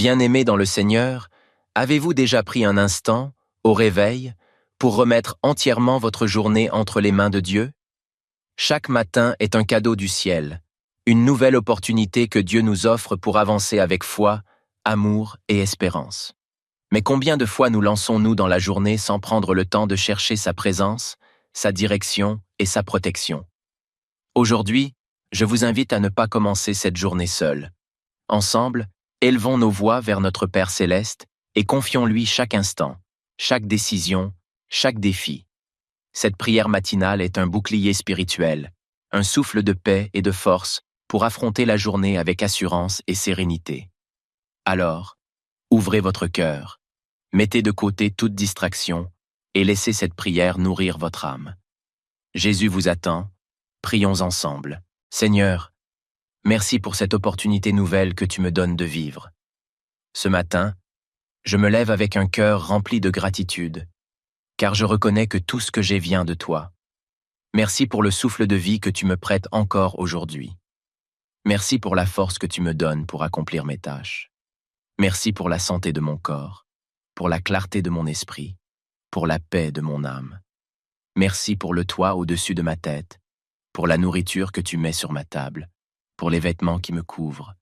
Bien-aimés dans le Seigneur, avez-vous déjà pris un instant, au réveil, pour remettre entièrement votre journée entre les mains de Dieu? Chaque matin est un cadeau du ciel, une nouvelle opportunité que Dieu nous offre pour avancer avec foi, amour et espérance. Mais combien de fois nous lançons-nous dans la journée sans prendre le temps de chercher sa présence, sa direction et sa protection? Aujourd'hui, je vous invite à ne pas commencer cette journée seule. Ensemble, élevons nos voix vers notre Père céleste et confions-lui chaque instant, chaque décision, chaque défi. Cette prière matinale est un bouclier spirituel, un souffle de paix et de force pour affronter la journée avec assurance et sérénité. Alors, ouvrez votre cœur, mettez de côté toute distraction et laissez cette prière nourrir votre âme. Jésus vous attend, prions ensemble. Seigneur, merci pour cette opportunité nouvelle que tu me donnes de vivre. Ce matin, je me lève avec un cœur rempli de gratitude, car je reconnais que tout ce que j'ai vient de toi. Merci pour le souffle de vie que tu me prêtes encore aujourd'hui. Merci pour la force que tu me donnes pour accomplir mes tâches. Merci pour la santé de mon corps, pour la clarté de mon esprit, pour la paix de mon âme. Merci pour le toit au-dessus de ma tête, pour la nourriture que tu mets sur ma table, pour les vêtements qui me couvrent,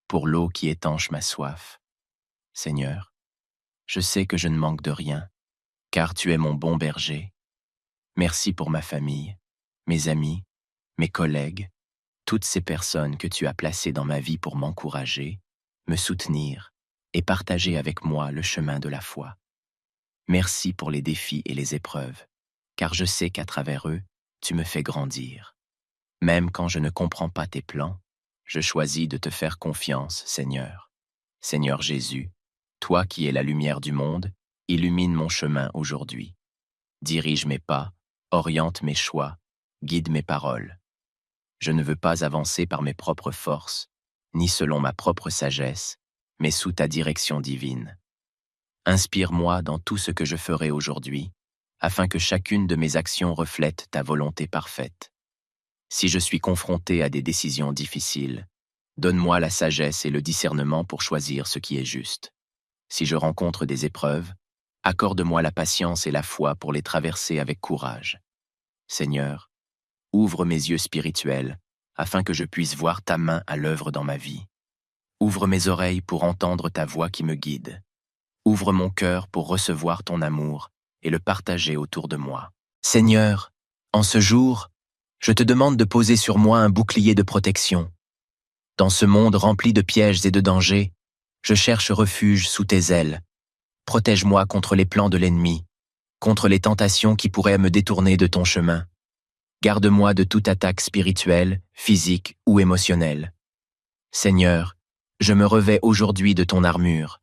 pour l'eau qui étanche ma soif. Seigneur, je sais que je ne manque de rien, car tu es mon bon berger. Merci pour ma famille, mes amis, mes collègues, toutes ces personnes que tu as placées dans ma vie pour m'encourager, me soutenir et partager avec moi le chemin de la foi. Merci pour les défis et les épreuves, car je sais qu'à travers eux, tu me fais grandir. Même quand je ne comprends pas tes plans, je choisis de te faire confiance, Seigneur. Seigneur Jésus, toi qui es la lumière du monde, illumine mon chemin aujourd'hui. Dirige mes pas, oriente mes choix, guide mes paroles. Je ne veux pas avancer par mes propres forces, ni selon ma propre sagesse, mais sous ta direction divine. Inspire-moi dans tout ce que je ferai aujourd'hui, afin que chacune de mes actions reflète ta volonté parfaite. Si je suis confronté à des décisions difficiles, donne-moi la sagesse et le discernement pour choisir ce qui est juste. Si je rencontre des épreuves, accorde-moi la patience et la foi pour les traverser avec courage. Seigneur, ouvre mes yeux spirituels afin que je puisse voir ta main à l'œuvre dans ma vie. Ouvre mes oreilles pour entendre ta voix qui me guide. Ouvre mon cœur pour recevoir ton amour et le partager autour de moi. Seigneur, en ce jour, je te demande de poser sur moi un bouclier de protection. Dans ce monde rempli de pièges et de dangers, je cherche refuge sous tes ailes. Protège-moi contre les plans de l'ennemi, contre les tentations qui pourraient me détourner de ton chemin. Garde-moi de toute attaque spirituelle, physique ou émotionnelle. Seigneur, je me revêts aujourd'hui de ton armure,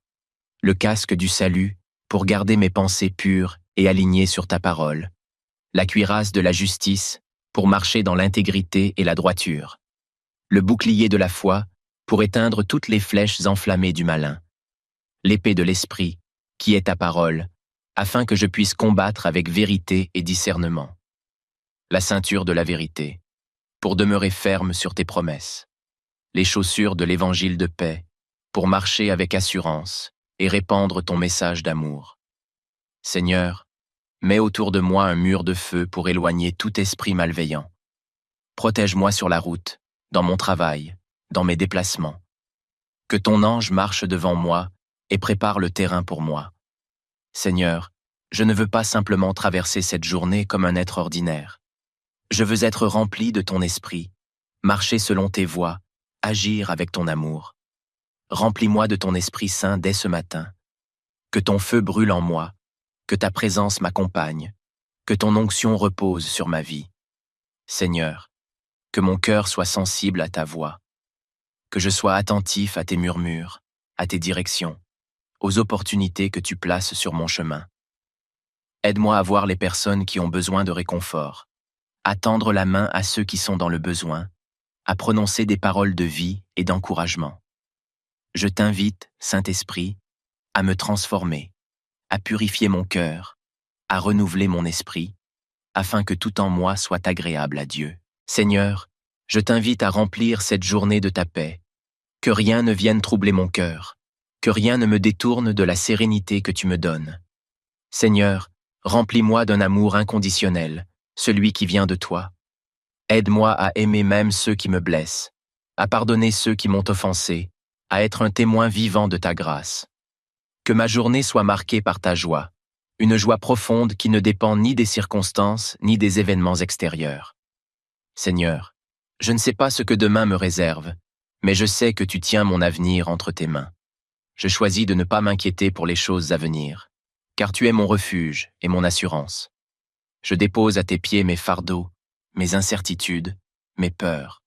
le casque du salut pour garder mes pensées pures et alignées sur ta parole, la cuirasse de la justice pour marcher dans l'intégrité et la droiture, le bouclier de la foi pour éteindre toutes les flèches enflammées du malin, l'épée de l'esprit qui est ta parole, afin que je puisse combattre avec vérité et discernement, la ceinture de la vérité pour demeurer ferme sur tes promesses, les chaussures de l'évangile de paix pour marcher avec assurance et répandre ton message d'amour. Seigneur, mets autour de moi un mur de feu pour éloigner tout esprit malveillant. Protège-moi sur la route, dans mon travail, dans mes déplacements. Que ton ange marche devant moi et prépare le terrain pour moi. Seigneur, je ne veux pas simplement traverser cette journée comme un être ordinaire. Je veux être rempli de ton esprit, marcher selon tes voies, agir avec ton amour. Remplis-moi de ton Esprit Saint dès ce matin. Que ton feu brûle en moi, que ta présence m'accompagne, que ton onction repose sur ma vie. Seigneur, que mon cœur soit sensible à ta voix, que je sois attentif à tes murmures, à tes directions, aux opportunités que tu places sur mon chemin. Aide-moi à voir les personnes qui ont besoin de réconfort, à tendre la main à ceux qui sont dans le besoin, à prononcer des paroles de vie et d'encouragement. Je t'invite, Saint-Esprit, à me transformer, à purifier mon cœur, à renouveler mon esprit, afin que tout en moi soit agréable à Dieu. Seigneur, je t'invite à remplir cette journée de ta paix, que rien ne vienne troubler mon cœur, que rien ne me détourne de la sérénité que tu me donnes. Seigneur, remplis-moi d'un amour inconditionnel, celui qui vient de toi. Aide-moi à aimer même ceux qui me blessent, à pardonner ceux qui m'ont offensé, à être un témoin vivant de ta grâce. Que ma journée soit marquée par ta joie, une joie profonde qui ne dépend ni des circonstances ni des événements extérieurs. Seigneur, je ne sais pas ce que demain me réserve, mais je sais que tu tiens mon avenir entre tes mains. Je choisis de ne pas m'inquiéter pour les choses à venir, car tu es mon refuge et mon assurance. Je dépose à tes pieds mes fardeaux, mes incertitudes, mes peurs.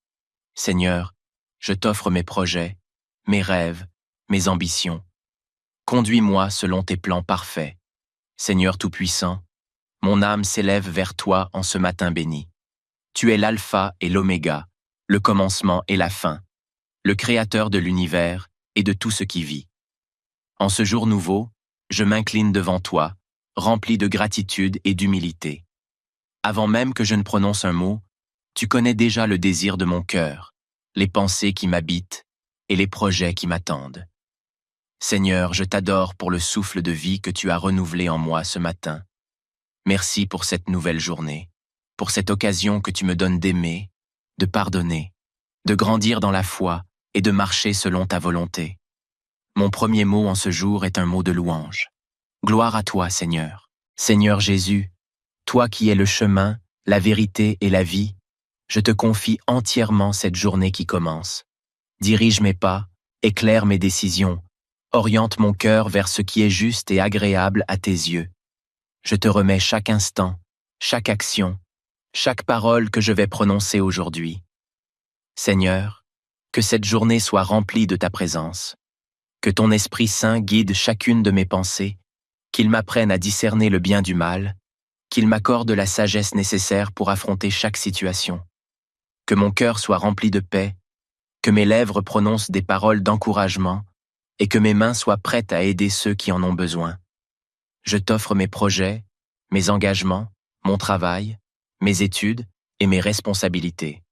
Seigneur, je t'offre mes projets, mes rêves, mes ambitions. Conduis-moi selon tes plans parfaits. Seigneur Tout-Puissant, mon âme s'élève vers toi en ce matin béni. Tu es l'alpha et l'oméga, le commencement et la fin, le créateur de l'univers et de tout ce qui vit. En ce jour nouveau, je m'incline devant toi, rempli de gratitude et d'humilité. Avant même que je ne prononce un mot, tu connais déjà le désir de mon cœur, les pensées qui m'habitent et les projets qui m'attendent. Seigneur, je t'adore pour le souffle de vie que tu as renouvelé en moi ce matin. Merci pour cette nouvelle journée, pour cette occasion que tu me donnes d'aimer, de pardonner, de grandir dans la foi et de marcher selon ta volonté. Mon premier mot en ce jour est un mot de louange. Gloire à toi, Seigneur. Seigneur Jésus, toi qui es le chemin, la vérité et la vie, je te confie entièrement cette journée qui commence. Dirige mes pas, éclaire mes décisions, oriente mon cœur vers ce qui est juste et agréable à tes yeux. Je te remets chaque instant, chaque action, chaque parole que je vais prononcer aujourd'hui. Seigneur, que cette journée soit remplie de ta présence. Que ton Esprit Saint guide chacune de mes pensées, qu'il m'apprenne à discerner le bien du mal, qu'il m'accorde la sagesse nécessaire pour affronter chaque situation. Que mon cœur soit rempli de paix, que mes lèvres prononcent des paroles d'encouragement et que mes mains soient prêtes à aider ceux qui en ont besoin. Je t'offre mes projets, mes engagements, mon travail, mes études et mes responsabilités.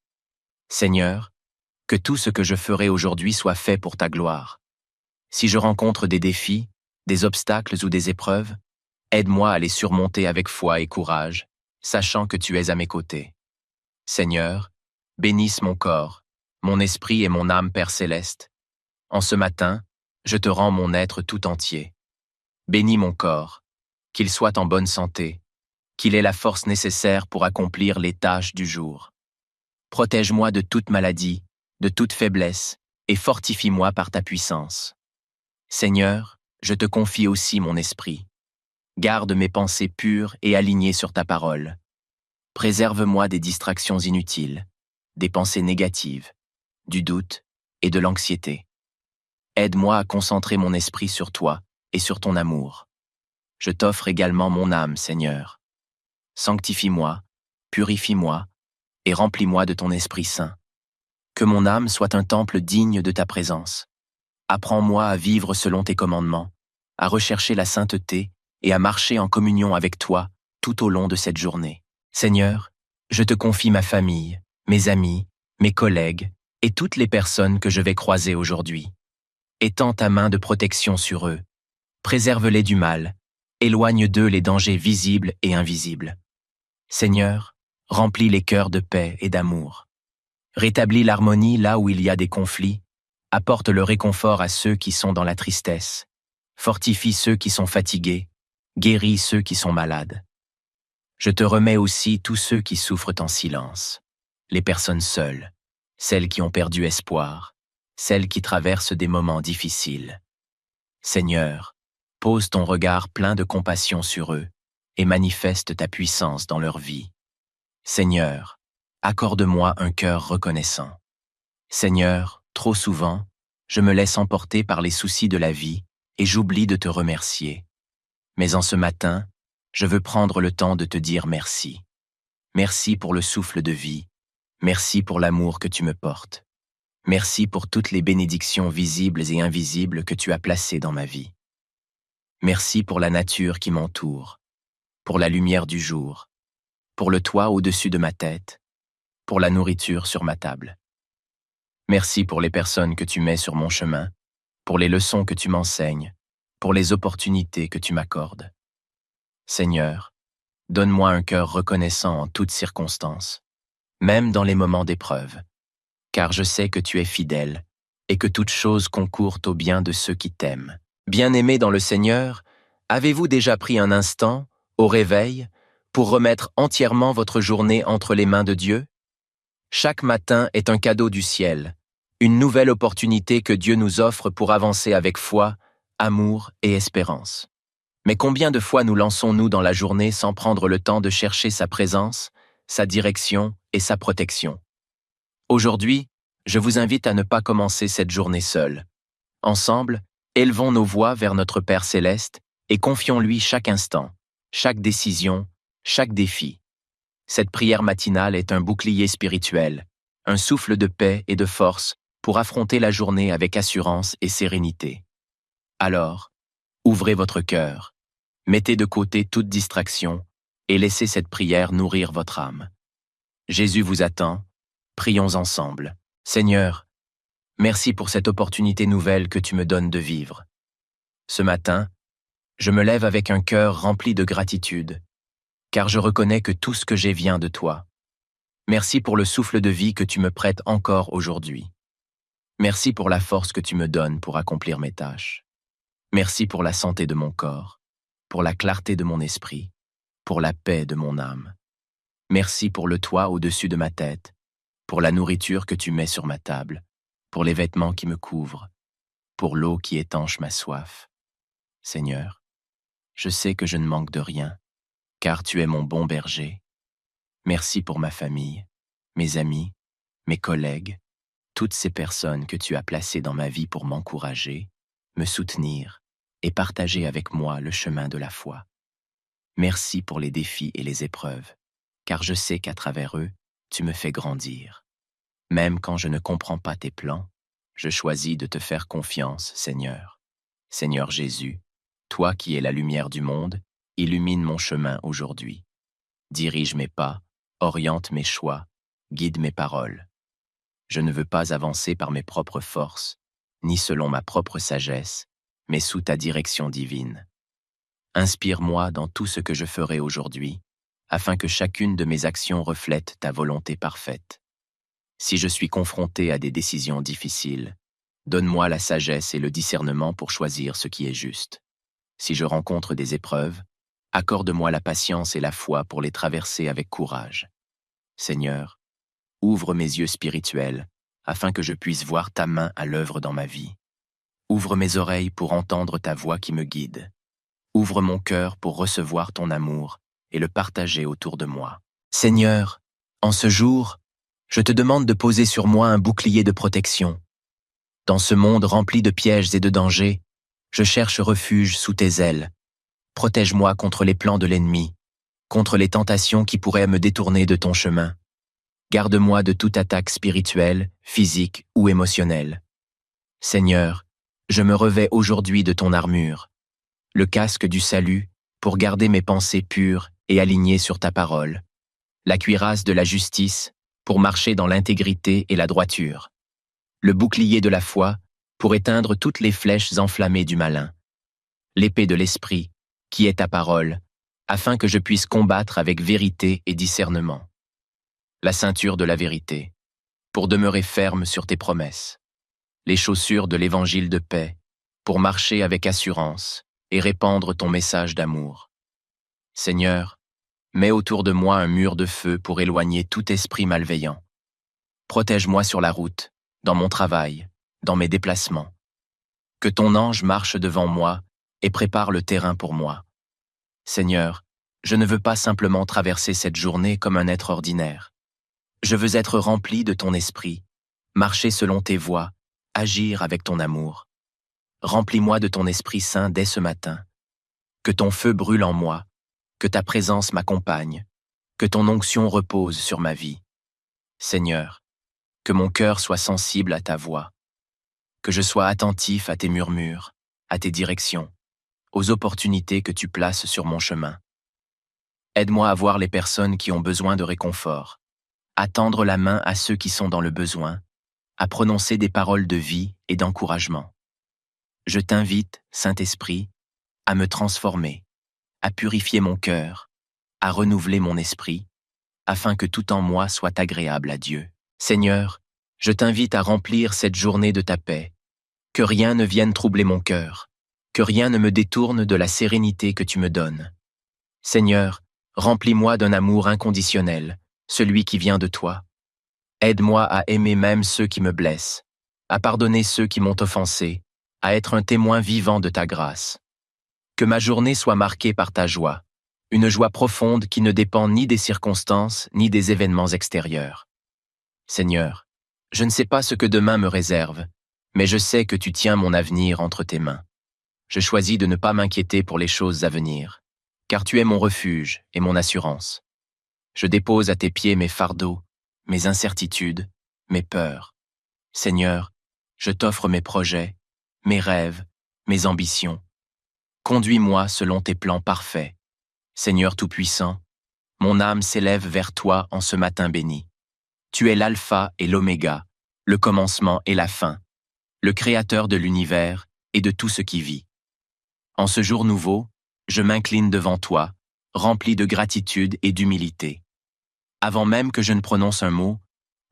Seigneur, que tout ce que je ferai aujourd'hui soit fait pour ta gloire. Si je rencontre des défis, des obstacles ou des épreuves, aide-moi à les surmonter avec foi et courage, sachant que tu es à mes côtés. Seigneur, bénisse mon corps, mon esprit et mon âme, Père céleste. En ce matin, je te rends mon être tout entier. Bénis mon corps, qu'il soit en bonne santé, qu'il ait la force nécessaire pour accomplir les tâches du jour. Protège-moi de toute maladie, de toute faiblesse, et fortifie-moi par ta puissance. Seigneur, je te confie aussi mon esprit. Garde mes pensées pures et alignées sur ta parole. Préserve-moi des distractions inutiles, des pensées négatives, du doute et de l'anxiété. Aide-moi à concentrer mon esprit sur toi et sur ton amour. Je t'offre également mon âme, Seigneur. Sanctifie-moi, purifie-moi et remplis-moi de ton Esprit Saint. Que mon âme soit un temple digne de ta présence. Apprends-moi à vivre selon tes commandements, à rechercher la sainteté et à marcher en communion avec toi tout au long de cette journée. Seigneur, je te confie ma famille, mes amis, mes collègues et toutes les personnes que je vais croiser aujourd'hui. Étends ta main de protection sur eux. Préserve-les du mal. Éloigne d'eux les dangers visibles et invisibles. Seigneur, remplis les cœurs de paix et d'amour. Rétablis l'harmonie là où il y a des conflits. Apporte le réconfort à ceux qui sont dans la tristesse. Fortifie ceux qui sont fatigués. Guéris ceux qui sont malades. Je te remets aussi tous ceux qui souffrent en silence. Les personnes seules, celles qui ont perdu espoir, celles qui traversent des moments difficiles. Seigneur, pose ton regard plein de compassion sur eux et manifeste ta puissance dans leur vie. Seigneur, accorde-moi un cœur reconnaissant. Seigneur, trop souvent, je me laisse emporter par les soucis de la vie et j'oublie de te remercier. Mais en ce matin, je veux prendre le temps de te dire merci. Merci pour le souffle de vie. Merci pour l'amour que tu me portes. Merci pour toutes les bénédictions visibles et invisibles que tu as placées dans ma vie. Merci pour la nature qui m'entoure, pour la lumière du jour, pour le toit au-dessus de ma tête, pour la nourriture sur ma table. Merci pour les personnes que tu mets sur mon chemin, pour les leçons que tu m'enseignes, pour les opportunités que tu m'accordes. Seigneur, donne-moi un cœur reconnaissant en toutes circonstances, même dans les moments d'épreuve, car je sais que tu es fidèle et que toute chose concourt au bien de ceux qui t'aiment. Bien-aimés dans le Seigneur, avez-vous déjà pris un instant, au réveil, pour remettre entièrement votre journée entre les mains de Dieu? Chaque matin est un cadeau du ciel, une nouvelle opportunité que Dieu nous offre pour avancer avec foi, amour et espérance. Mais combien de fois nous lançons-nous dans la journée sans prendre le temps de chercher sa présence, sa direction et sa protection? Aujourd'hui, je vous invite à ne pas commencer cette journée seule. Ensemble, élevons nos voix vers notre Père céleste et confions-lui chaque instant, chaque décision, chaque défi. Cette prière matinale est un bouclier spirituel, un souffle de paix et de force pour affronter la journée avec assurance et sérénité. Alors, ouvrez votre cœur, mettez de côté toute distraction et laissez cette prière nourrir votre âme. Jésus vous attend, prions ensemble. Seigneur, merci pour cette opportunité nouvelle que tu me donnes de vivre. Ce matin, je me lève avec un cœur rempli de gratitude, car je reconnais que tout ce que j'ai vient de toi. Merci pour le souffle de vie que tu me prêtes encore aujourd'hui. Merci pour la force que tu me donnes pour accomplir mes tâches. Merci pour la santé de mon corps, pour la clarté de mon esprit, pour la paix de mon âme. Merci pour le toit au-dessus de ma tête, pour la nourriture que tu mets sur ma table, pour les vêtements qui me couvrent, pour l'eau qui étanche ma soif. Seigneur, je sais que je ne manque de rien, car tu es mon bon berger. Merci pour ma famille, mes amis, mes collègues, toutes ces personnes que tu as placées dans ma vie pour m'encourager, me soutenir et partager avec moi le chemin de la foi. Merci pour les défis et les épreuves, car je sais qu'à travers eux, tu me fais grandir. Même quand je ne comprends pas tes plans, je choisis de te faire confiance, Seigneur. Seigneur Jésus, toi qui es la lumière du monde, illumine mon chemin aujourd'hui. Dirige mes pas, oriente mes choix, guide mes paroles. Je ne veux pas avancer par mes propres forces, ni selon ma propre sagesse, mais sous ta direction divine. Inspire-moi dans tout ce que je ferai aujourd'hui, afin que chacune de mes actions reflète ta volonté parfaite. Si je suis confronté à des décisions difficiles, donne-moi la sagesse et le discernement pour choisir ce qui est juste. Si je rencontre des épreuves, accorde-moi la patience et la foi pour les traverser avec courage. Seigneur, ouvre mes yeux spirituels afin que je puisse voir ta main à l'œuvre dans ma vie. Ouvre mes oreilles pour entendre ta voix qui me guide. Ouvre mon cœur pour recevoir ton amour et le partager autour de moi. Seigneur, en ce jour, je te demande de poser sur moi un bouclier de protection. Dans ce monde rempli de pièges et de dangers, je cherche refuge sous tes ailes. Protège-moi contre les plans de l'ennemi, contre les tentations qui pourraient me détourner de ton chemin. Garde-moi de toute attaque spirituelle, physique ou émotionnelle. Seigneur, je me revêts aujourd'hui de ton armure, le casque du salut pour garder mes pensées pures et alignées sur ta parole, la cuirasse de la justice pour marcher dans l'intégrité et la droiture, le bouclier de la foi pour éteindre toutes les flèches enflammées du malin, l'épée de l'esprit qui est ta parole, afin que je puisse combattre avec vérité et discernement, la ceinture de la vérité pour demeurer ferme sur tes promesses, les chaussures de l'évangile de paix pour marcher avec assurance et répandre ton message d'amour. Seigneur, mets autour de moi un mur de feu pour éloigner tout esprit malveillant. Protège-moi sur la route, dans mon travail, dans mes déplacements. Que ton ange marche devant moi et prépare le terrain pour moi. Seigneur, je ne veux pas simplement traverser cette journée comme un être ordinaire. Je veux être rempli de ton esprit, marcher selon tes voies, agir avec ton amour. Remplis-moi de ton Esprit Saint dès ce matin. Que ton feu brûle en moi, que ta présence m'accompagne, que ton onction repose sur ma vie. Seigneur, que mon cœur soit sensible à ta voix, que je sois attentif à tes murmures, à tes directions, aux opportunités que tu places sur mon chemin. Aide-moi à voir les personnes qui ont besoin de réconfort, à tendre la main à ceux qui sont dans le besoin, à prononcer des paroles de vie et d'encouragement. je t'invite, Saint-Esprit, à me transformer, à purifier mon cœur, à renouveler mon esprit, afin que tout en moi soit agréable à Dieu. Seigneur, je t'invite à remplir cette journée de ta paix, que rien ne vienne troubler mon cœur, que rien ne me détourne de la sérénité que tu me donnes. Seigneur, remplis-moi d'un amour inconditionnel, celui qui vient de toi. Aide-moi à aimer même ceux qui me blessent, à pardonner ceux qui m'ont offensé, à être un témoin vivant de ta grâce. Que ma journée soit marquée par ta joie, une joie profonde qui ne dépend ni des circonstances ni des événements extérieurs. Seigneur, je ne sais pas ce que demain me réserve, mais je sais que tu tiens mon avenir entre tes mains. Je choisis de ne pas m'inquiéter pour les choses à venir, car tu es mon refuge et mon assurance. Je dépose à tes pieds mes fardeaux, mes incertitudes, mes peurs. Seigneur, je t'offre mes projets, mes rêves, mes ambitions. Conduis-moi selon tes plans parfaits. Seigneur Tout-Puissant, mon âme s'élève vers toi en ce matin béni. Tu es l'alpha et l'oméga, le commencement et la fin, le créateur de l'univers et de tout ce qui vit. En ce jour nouveau, je m'incline devant toi, rempli de gratitude et d'humilité. Avant même que je ne prononce un mot,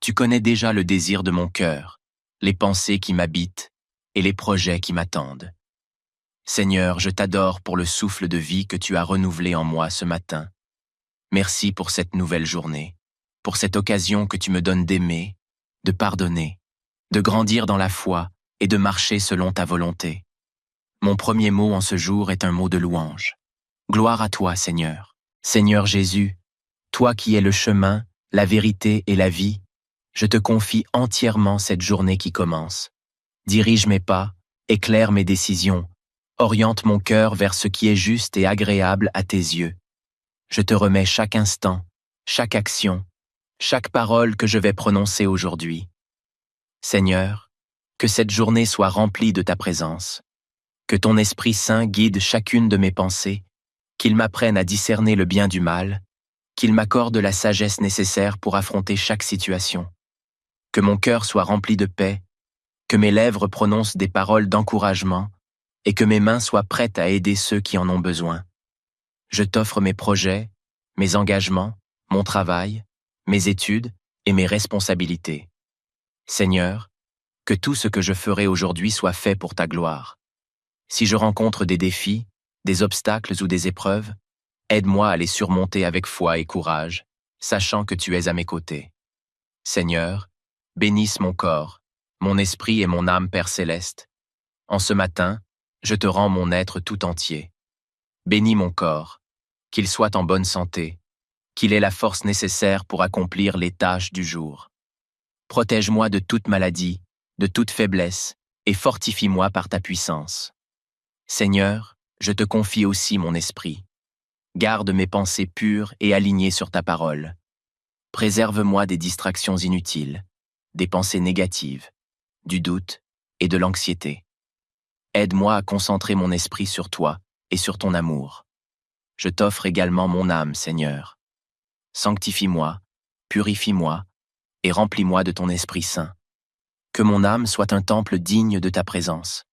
tu connais déjà le désir de mon cœur, les pensées qui m'habitent et les projets qui m'attendent. Seigneur, je t'adore pour le souffle de vie que tu as renouvelé en moi ce matin. Merci pour cette nouvelle journée, pour cette occasion que tu me donnes d'aimer, de pardonner, de grandir dans la foi et de marcher selon ta volonté. Mon premier mot en ce jour est un mot de louange. Gloire à toi, Seigneur. Seigneur Jésus, toi qui es le chemin, la vérité et la vie, je te confie entièrement cette journée qui commence. Dirige mes pas, éclaire mes décisions, oriente mon cœur vers ce qui est juste et agréable à tes yeux. Je te remets chaque instant, chaque action, chaque parole que je vais prononcer aujourd'hui. Seigneur, que cette journée soit remplie de ta présence. Que ton Esprit Saint guide chacune de mes pensées, qu'il m'apprenne à discerner le bien du mal, qu'il m'accorde la sagesse nécessaire pour affronter chaque situation. Que mon cœur soit rempli de paix, que mes lèvres prononcent des paroles d'encouragement et que mes mains soient prêtes à aider ceux qui en ont besoin. Je t'offre mes projets, mes engagements, mon travail, mes études et mes responsabilités. Seigneur, que tout ce que je ferai aujourd'hui soit fait pour ta gloire. Si je rencontre des défis, des obstacles ou des épreuves, aide-moi à les surmonter avec foi et courage, sachant que tu es à mes côtés. Seigneur, bénisse mon corps, mon esprit et mon âme, Père céleste. En ce matin, je te rends mon être tout entier. Bénis mon corps, qu'il soit en bonne santé, qu'il ait la force nécessaire pour accomplir les tâches du jour. Protège-moi de toute maladie, de toute faiblesse, et fortifie-moi par ta puissance. Seigneur, je te confie aussi mon esprit. Garde mes pensées pures et alignées sur ta parole. Préserve-moi des distractions inutiles, des pensées négatives, du doute et de l'anxiété. Aide-moi à concentrer mon esprit sur toi et sur ton amour. Je t'offre également mon âme, Seigneur. Sanctifie-moi, purifie-moi et remplis-moi de ton Esprit Saint. Que mon âme soit un temple digne de ta présence.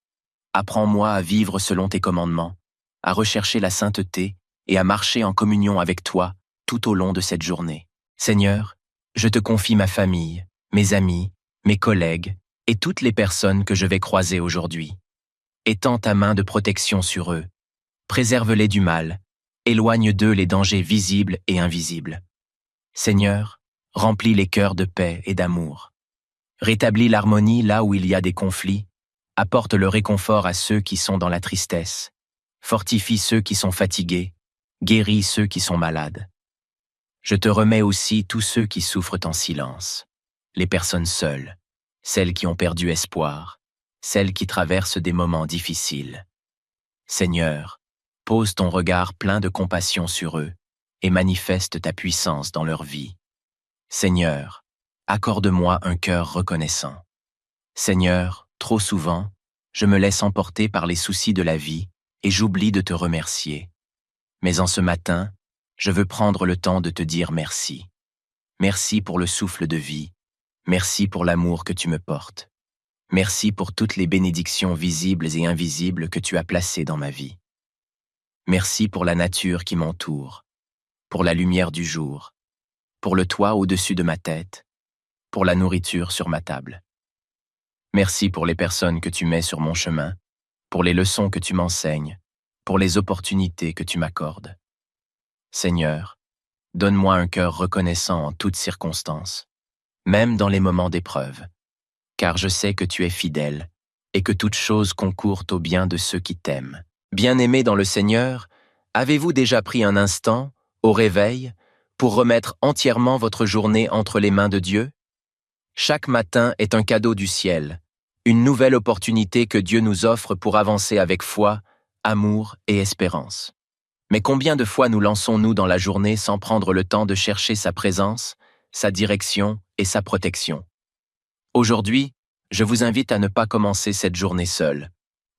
Apprends-moi à vivre selon tes commandements, à rechercher la sainteté et à marcher en communion avec toi tout au long de cette journée. Seigneur, je te confie ma famille, mes amis, mes collègues et toutes les personnes que je vais croiser aujourd'hui. Étends ta main de protection sur eux. Préserve-les du mal. Éloigne d'eux les dangers visibles et invisibles. Seigneur, remplis les cœurs de paix et d'amour. Rétablis l'harmonie là où il y a des conflits. Apporte le réconfort à ceux qui sont dans la tristesse. Fortifie ceux qui sont fatigués. Guéris ceux qui sont malades. Je te remets aussi tous ceux qui souffrent en silence. Les personnes seules, celles qui ont perdu espoir, celles qui traversent des moments difficiles. Seigneur, pose ton regard plein de compassion sur eux et manifeste ta puissance dans leur vie. Seigneur, accorde-moi un cœur reconnaissant. Seigneur, trop souvent, je me laisse emporter par les soucis de la vie et j'oublie de te remercier. Mais en ce matin, je veux prendre le temps de te dire merci. Merci pour le souffle de vie. Merci pour l'amour que tu me portes. Merci pour toutes les bénédictions visibles et invisibles que tu as placées dans ma vie. Merci pour la nature qui m'entoure, pour la lumière du jour, pour le toit au-dessus de ma tête, pour la nourriture sur ma table. Merci pour les personnes que tu mets sur mon chemin, pour les leçons que tu m'enseignes, pour les opportunités que tu m'accordes. Seigneur, donne-moi un cœur reconnaissant en toutes circonstances, même dans les moments d'épreuve, car je sais que tu es fidèle et que toute chose concourt au bien de ceux qui t'aiment. Bien-aimés dans le Seigneur, avez-vous déjà pris un instant, au réveil, pour remettre entièrement votre journée entre les mains de Dieu? Chaque matin est un cadeau du ciel, une nouvelle opportunité que Dieu nous offre pour avancer avec foi, amour et espérance. Mais combien de fois nous lançons-nous dans la journée sans prendre le temps de chercher sa présence, sa direction et sa protection? Aujourd'hui, je vous invite à ne pas commencer cette journée seule.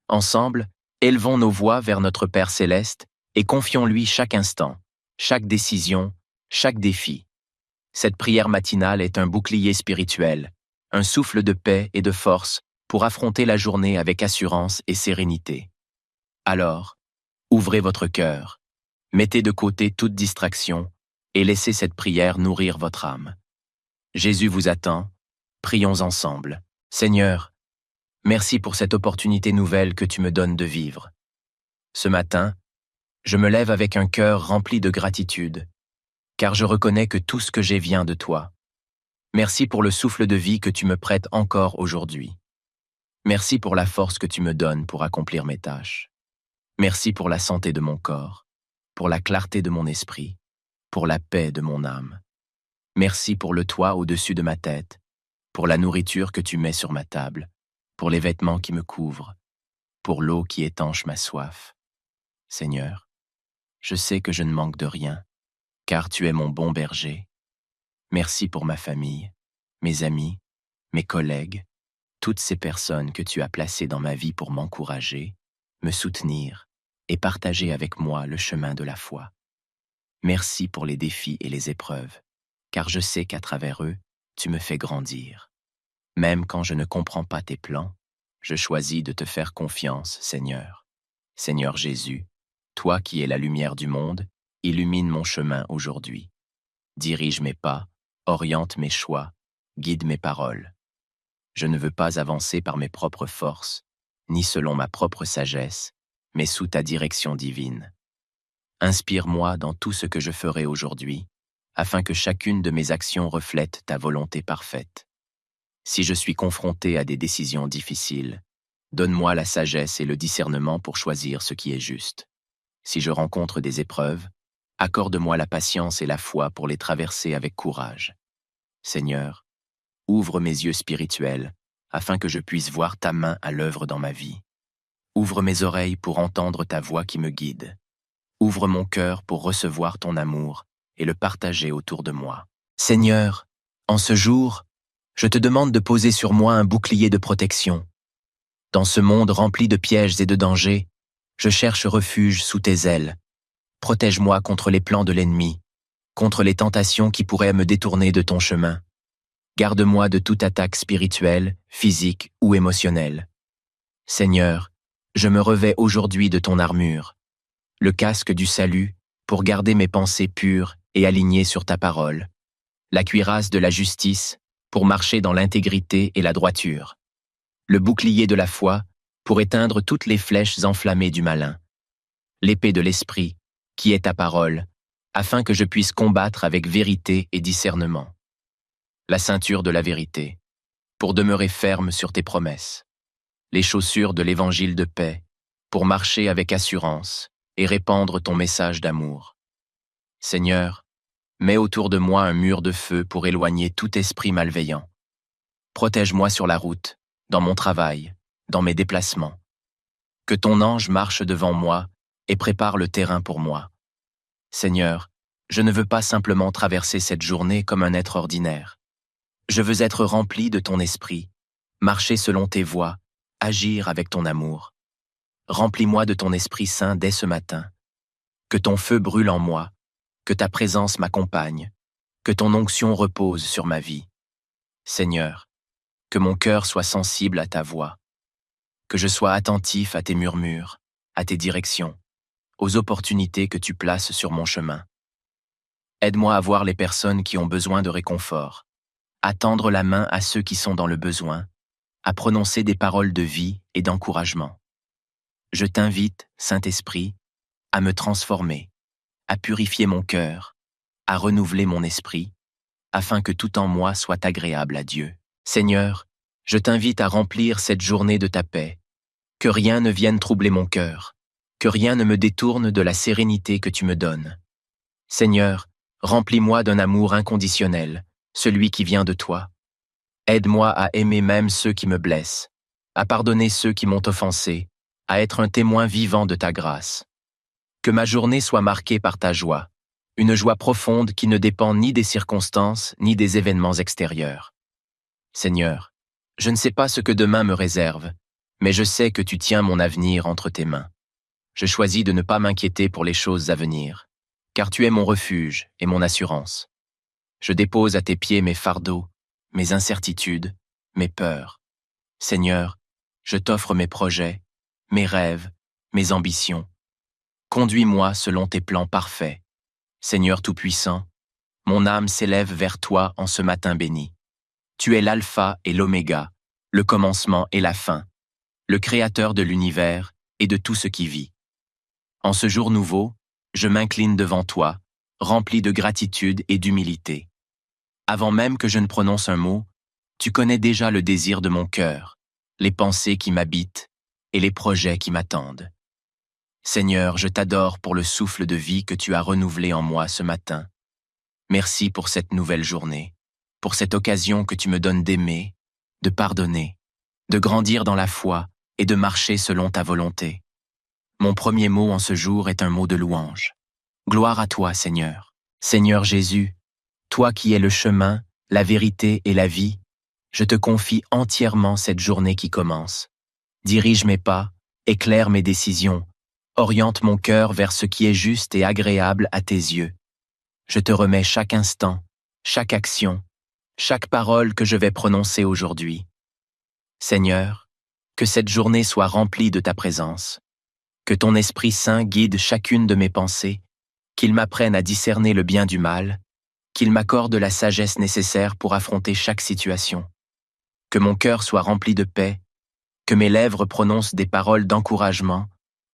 Ensemble, élevons nos voix vers notre Père céleste et confions-lui chaque instant, chaque décision, chaque défi. Cette prière matinale est un bouclier spirituel, un souffle de paix et de force pour affronter la journée avec assurance et sérénité. Alors, ouvrez votre cœur, mettez de côté toute distraction et laissez cette prière nourrir votre âme. Jésus vous attend, prions ensemble. Seigneur, merci pour cette opportunité nouvelle que tu me donnes de vivre. Ce matin, je me lève avec un cœur rempli de gratitude, car je reconnais que tout ce que j'ai vient de toi. Merci pour le souffle de vie que tu me prêtes encore aujourd'hui. Merci pour la force que tu me donnes pour accomplir mes tâches. Merci pour la santé de mon corps, pour la clarté de mon esprit, pour la paix de mon âme. Merci pour le toit au-dessus de ma tête, pour la nourriture que tu mets sur ma table, pour les vêtements qui me couvrent, pour l'eau qui étanche ma soif. Seigneur, je sais que je ne manque de rien, car tu es mon bon berger. Merci pour ma famille, mes amis, mes collègues, toutes ces personnes que tu as placées dans ma vie pour m'encourager, me soutenir et partager avec moi le chemin de la foi. Merci pour les défis et les épreuves, car je sais qu'à travers eux, tu me fais grandir. Même quand je ne comprends pas tes plans, je choisis de te faire confiance, Seigneur. Seigneur Jésus, toi qui es la lumière du monde, illumine mon chemin aujourd'hui. Dirige mes pas, oriente mes choix, guide mes paroles. Je ne veux pas avancer par mes propres forces, ni selon ma propre sagesse, mais sous ta direction divine. Inspire-moi dans tout ce que je ferai aujourd'hui, afin que chacune de mes actions reflète ta volonté parfaite. Si je suis confronté à des décisions difficiles, donne-moi la sagesse et le discernement pour choisir ce qui est juste. Si je rencontre des épreuves, accorde-moi la patience et la foi pour les traverser avec courage. Seigneur, ouvre mes yeux spirituels afin que je puisse voir ta main à l'œuvre dans ma vie. Ouvre mes oreilles pour entendre ta voix qui me guide. Ouvre mon cœur pour recevoir ton amour et le partager autour de moi. Seigneur, en ce jour, je te demande de poser sur moi un bouclier de protection. Dans ce monde rempli de pièges et de dangers, je cherche refuge sous tes ailes. Protège-moi contre les plans de l'ennemi, contre les tentations qui pourraient me détourner de ton chemin. Garde-moi de toute attaque spirituelle, physique ou émotionnelle. Seigneur, je me revêts aujourd'hui de ton armure, le casque du salut pour garder mes pensées pures et alignées sur ta parole, la cuirasse de la justice pour marcher dans l'intégrité et la droiture, le bouclier de la foi pour éteindre toutes les flèches enflammées du malin, l'épée de l'esprit qui est ta parole, afin que je puisse combattre avec vérité et discernement, la ceinture de la vérité pour demeurer ferme sur tes promesses, les chaussures de l'évangile de paix pour marcher avec assurance et répandre ton message d'amour. Seigneur, mets autour de moi un mur de feu pour éloigner tout esprit malveillant. Protège-moi sur la route, dans mon travail, dans mes déplacements. Que ton ange marche devant moi et prépare le terrain pour moi. Seigneur, je ne veux pas simplement traverser cette journée comme un être ordinaire. Je veux être rempli de ton esprit, marcher selon tes voies, agir avec ton amour. Remplis-moi de ton Esprit Saint dès ce matin. Que ton feu brûle en moi, que ta présence m'accompagne, que ton onction repose sur ma vie. Seigneur, que mon cœur soit sensible à ta voix, que je sois attentif à tes murmures, à tes directions, aux opportunités que tu places sur mon chemin. Aide-moi à voir les personnes qui ont besoin de réconfort, à tendre la main à ceux qui sont dans le besoin, à prononcer des paroles de vie et d'encouragement. Je t'invite, Saint-Esprit, à me transformer, à purifier mon cœur, à renouveler mon esprit, afin que tout en moi soit agréable à Dieu. Seigneur, je t'invite à remplir cette journée de ta paix, que rien ne vienne troubler mon cœur, que rien ne me détourne de la sérénité que tu me donnes. Seigneur, remplis-moi d'un amour inconditionnel, celui qui vient de toi. Aide-moi à aimer même ceux qui me blessent, à pardonner ceux qui m'ont offensé, à être un témoin vivant de ta grâce. Que ma journée soit marquée par ta joie, une joie profonde qui ne dépend ni des circonstances ni des événements extérieurs. Seigneur, je ne sais pas ce que demain me réserve, mais je sais que tu tiens mon avenir entre tes mains. Je choisis de ne pas m'inquiéter pour les choses à venir, car tu es mon refuge et mon assurance. Je dépose à tes pieds mes fardeaux, mes incertitudes, mes peurs. Seigneur, je t'offre mes projets, mes rêves, mes ambitions. Conduis-moi selon tes plans parfaits. Seigneur Tout-Puissant, mon âme s'élève vers toi en ce matin béni. Tu es l'alpha et l'oméga, le commencement et la fin, le créateur de l'univers et de tout ce qui vit. En ce jour nouveau, je m'incline devant toi, rempli de gratitude et d'humilité. Avant même que je ne prononce un mot, tu connais déjà le désir de mon cœur, les pensées qui m'habitent et les projets qui m'attendent. Seigneur, je t'adore pour le souffle de vie que tu as renouvelé en moi ce matin. Merci pour cette nouvelle journée, pour cette occasion que tu me donnes d'aimer, de pardonner, de grandir dans la foi et de marcher selon ta volonté. Mon premier mot en ce jour est un mot de louange. Gloire à toi, Seigneur. Seigneur Jésus, toi qui es le chemin, la vérité et la vie, je te confie entièrement cette journée qui commence. Dirige mes pas, éclaire mes décisions, oriente mon cœur vers ce qui est juste et agréable à tes yeux. Je te remets chaque instant, chaque action, chaque parole que je vais prononcer aujourd'hui. Seigneur, que cette journée soit remplie de ta présence. Que ton Esprit Saint guide chacune de mes pensées, qu'il m'apprenne à discerner le bien du mal, qu'il m'accorde la sagesse nécessaire pour affronter chaque situation. Que mon cœur soit rempli de paix, que mes lèvres prononcent des paroles d'encouragement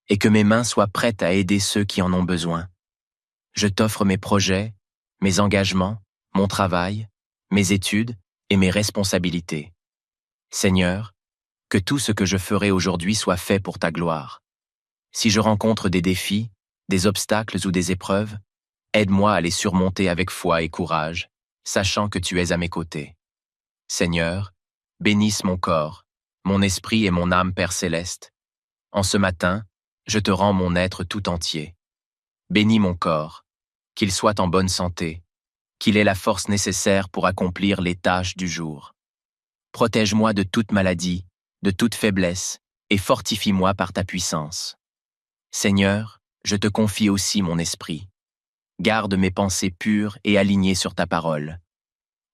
et que mes mains soient prêtes à aider ceux qui en ont besoin. Je t'offre mes projets, mes engagements, mon travail, mes études et mes responsabilités. Seigneur, que tout ce que je ferai aujourd'hui soit fait pour ta gloire. Si je rencontre des défis, des obstacles ou des épreuves, aide-moi à les surmonter avec foi et courage, sachant que tu es à mes côtés. Seigneur, bénisse mon corps, mon esprit et mon âme, Père céleste. En ce matin, je te rends mon être tout entier. Bénis mon corps, qu'il soit en bonne santé, qu'il ait la force nécessaire pour accomplir les tâches du jour. Protège-moi de toute maladie, de toute faiblesse, et fortifie-moi par ta puissance. Seigneur, je te confie aussi mon esprit. Garde mes pensées pures et alignées sur ta parole.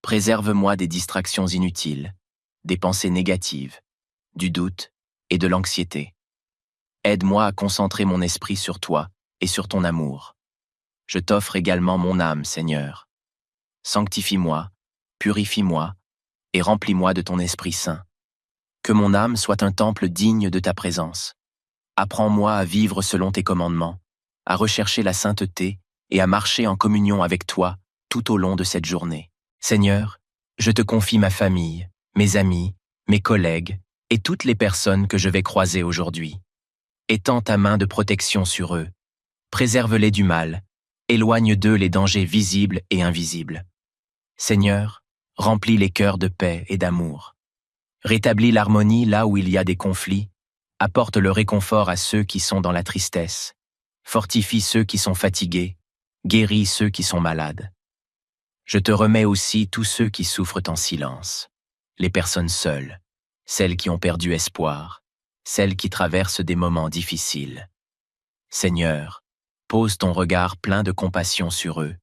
Préserve-moi des distractions inutiles, des pensées négatives, du doute et de l'anxiété. Aide-moi à concentrer mon esprit sur toi et sur ton amour. Je t'offre également mon âme, Seigneur. Sanctifie-moi, purifie-moi et remplis-moi de ton Esprit Saint. Que mon âme soit un temple digne de ta présence. Apprends-moi à vivre selon tes commandements, à rechercher la sainteté et à marcher en communion avec toi tout au long de cette journée. Seigneur, je te confie ma famille, mes amis, mes collègues et toutes les personnes que je vais croiser aujourd'hui. Étends ta main de protection sur eux. Préserve-les du mal. Éloigne d'eux les dangers visibles et invisibles. Seigneur, remplis les cœurs de paix et d'amour. Rétablis l'harmonie là où il y a des conflits. Apporte le réconfort à ceux qui sont dans la tristesse. Fortifie ceux qui sont fatigués. Guéris ceux qui sont malades. Je te remets aussi tous ceux qui souffrent en silence. Les personnes seules, celles qui ont perdu espoir, celles qui traversent des moments difficiles. Seigneur, pose ton regard plein de compassion sur eux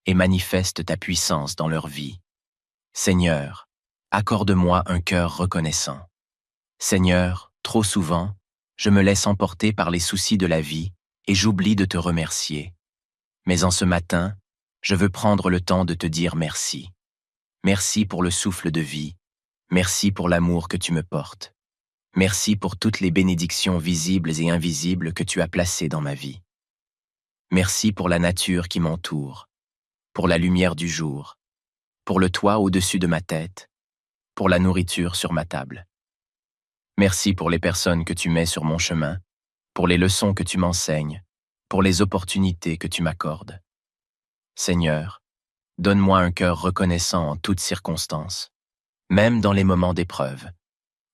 et manifeste ta puissance dans leur vie. Seigneur, accorde-moi un cœur reconnaissant. Seigneur, trop souvent, je me laisse emporter par les soucis de la vie et j'oublie de te remercier. Mais en ce matin, je veux prendre le temps de te dire merci. Merci pour le souffle de vie. Merci pour l'amour que tu me portes. Merci pour toutes les bénédictions visibles et invisibles que tu as placées dans ma vie. Merci pour la nature qui m'entoure, pour la lumière du jour, pour le toit au-dessus de ma tête, pour la nourriture sur ma table. Merci pour les personnes que tu mets sur mon chemin, pour les leçons que tu m'enseignes, pour les opportunités que tu m'accordes. Seigneur, donne-moi un cœur reconnaissant en toutes circonstances, même dans les moments d'épreuve,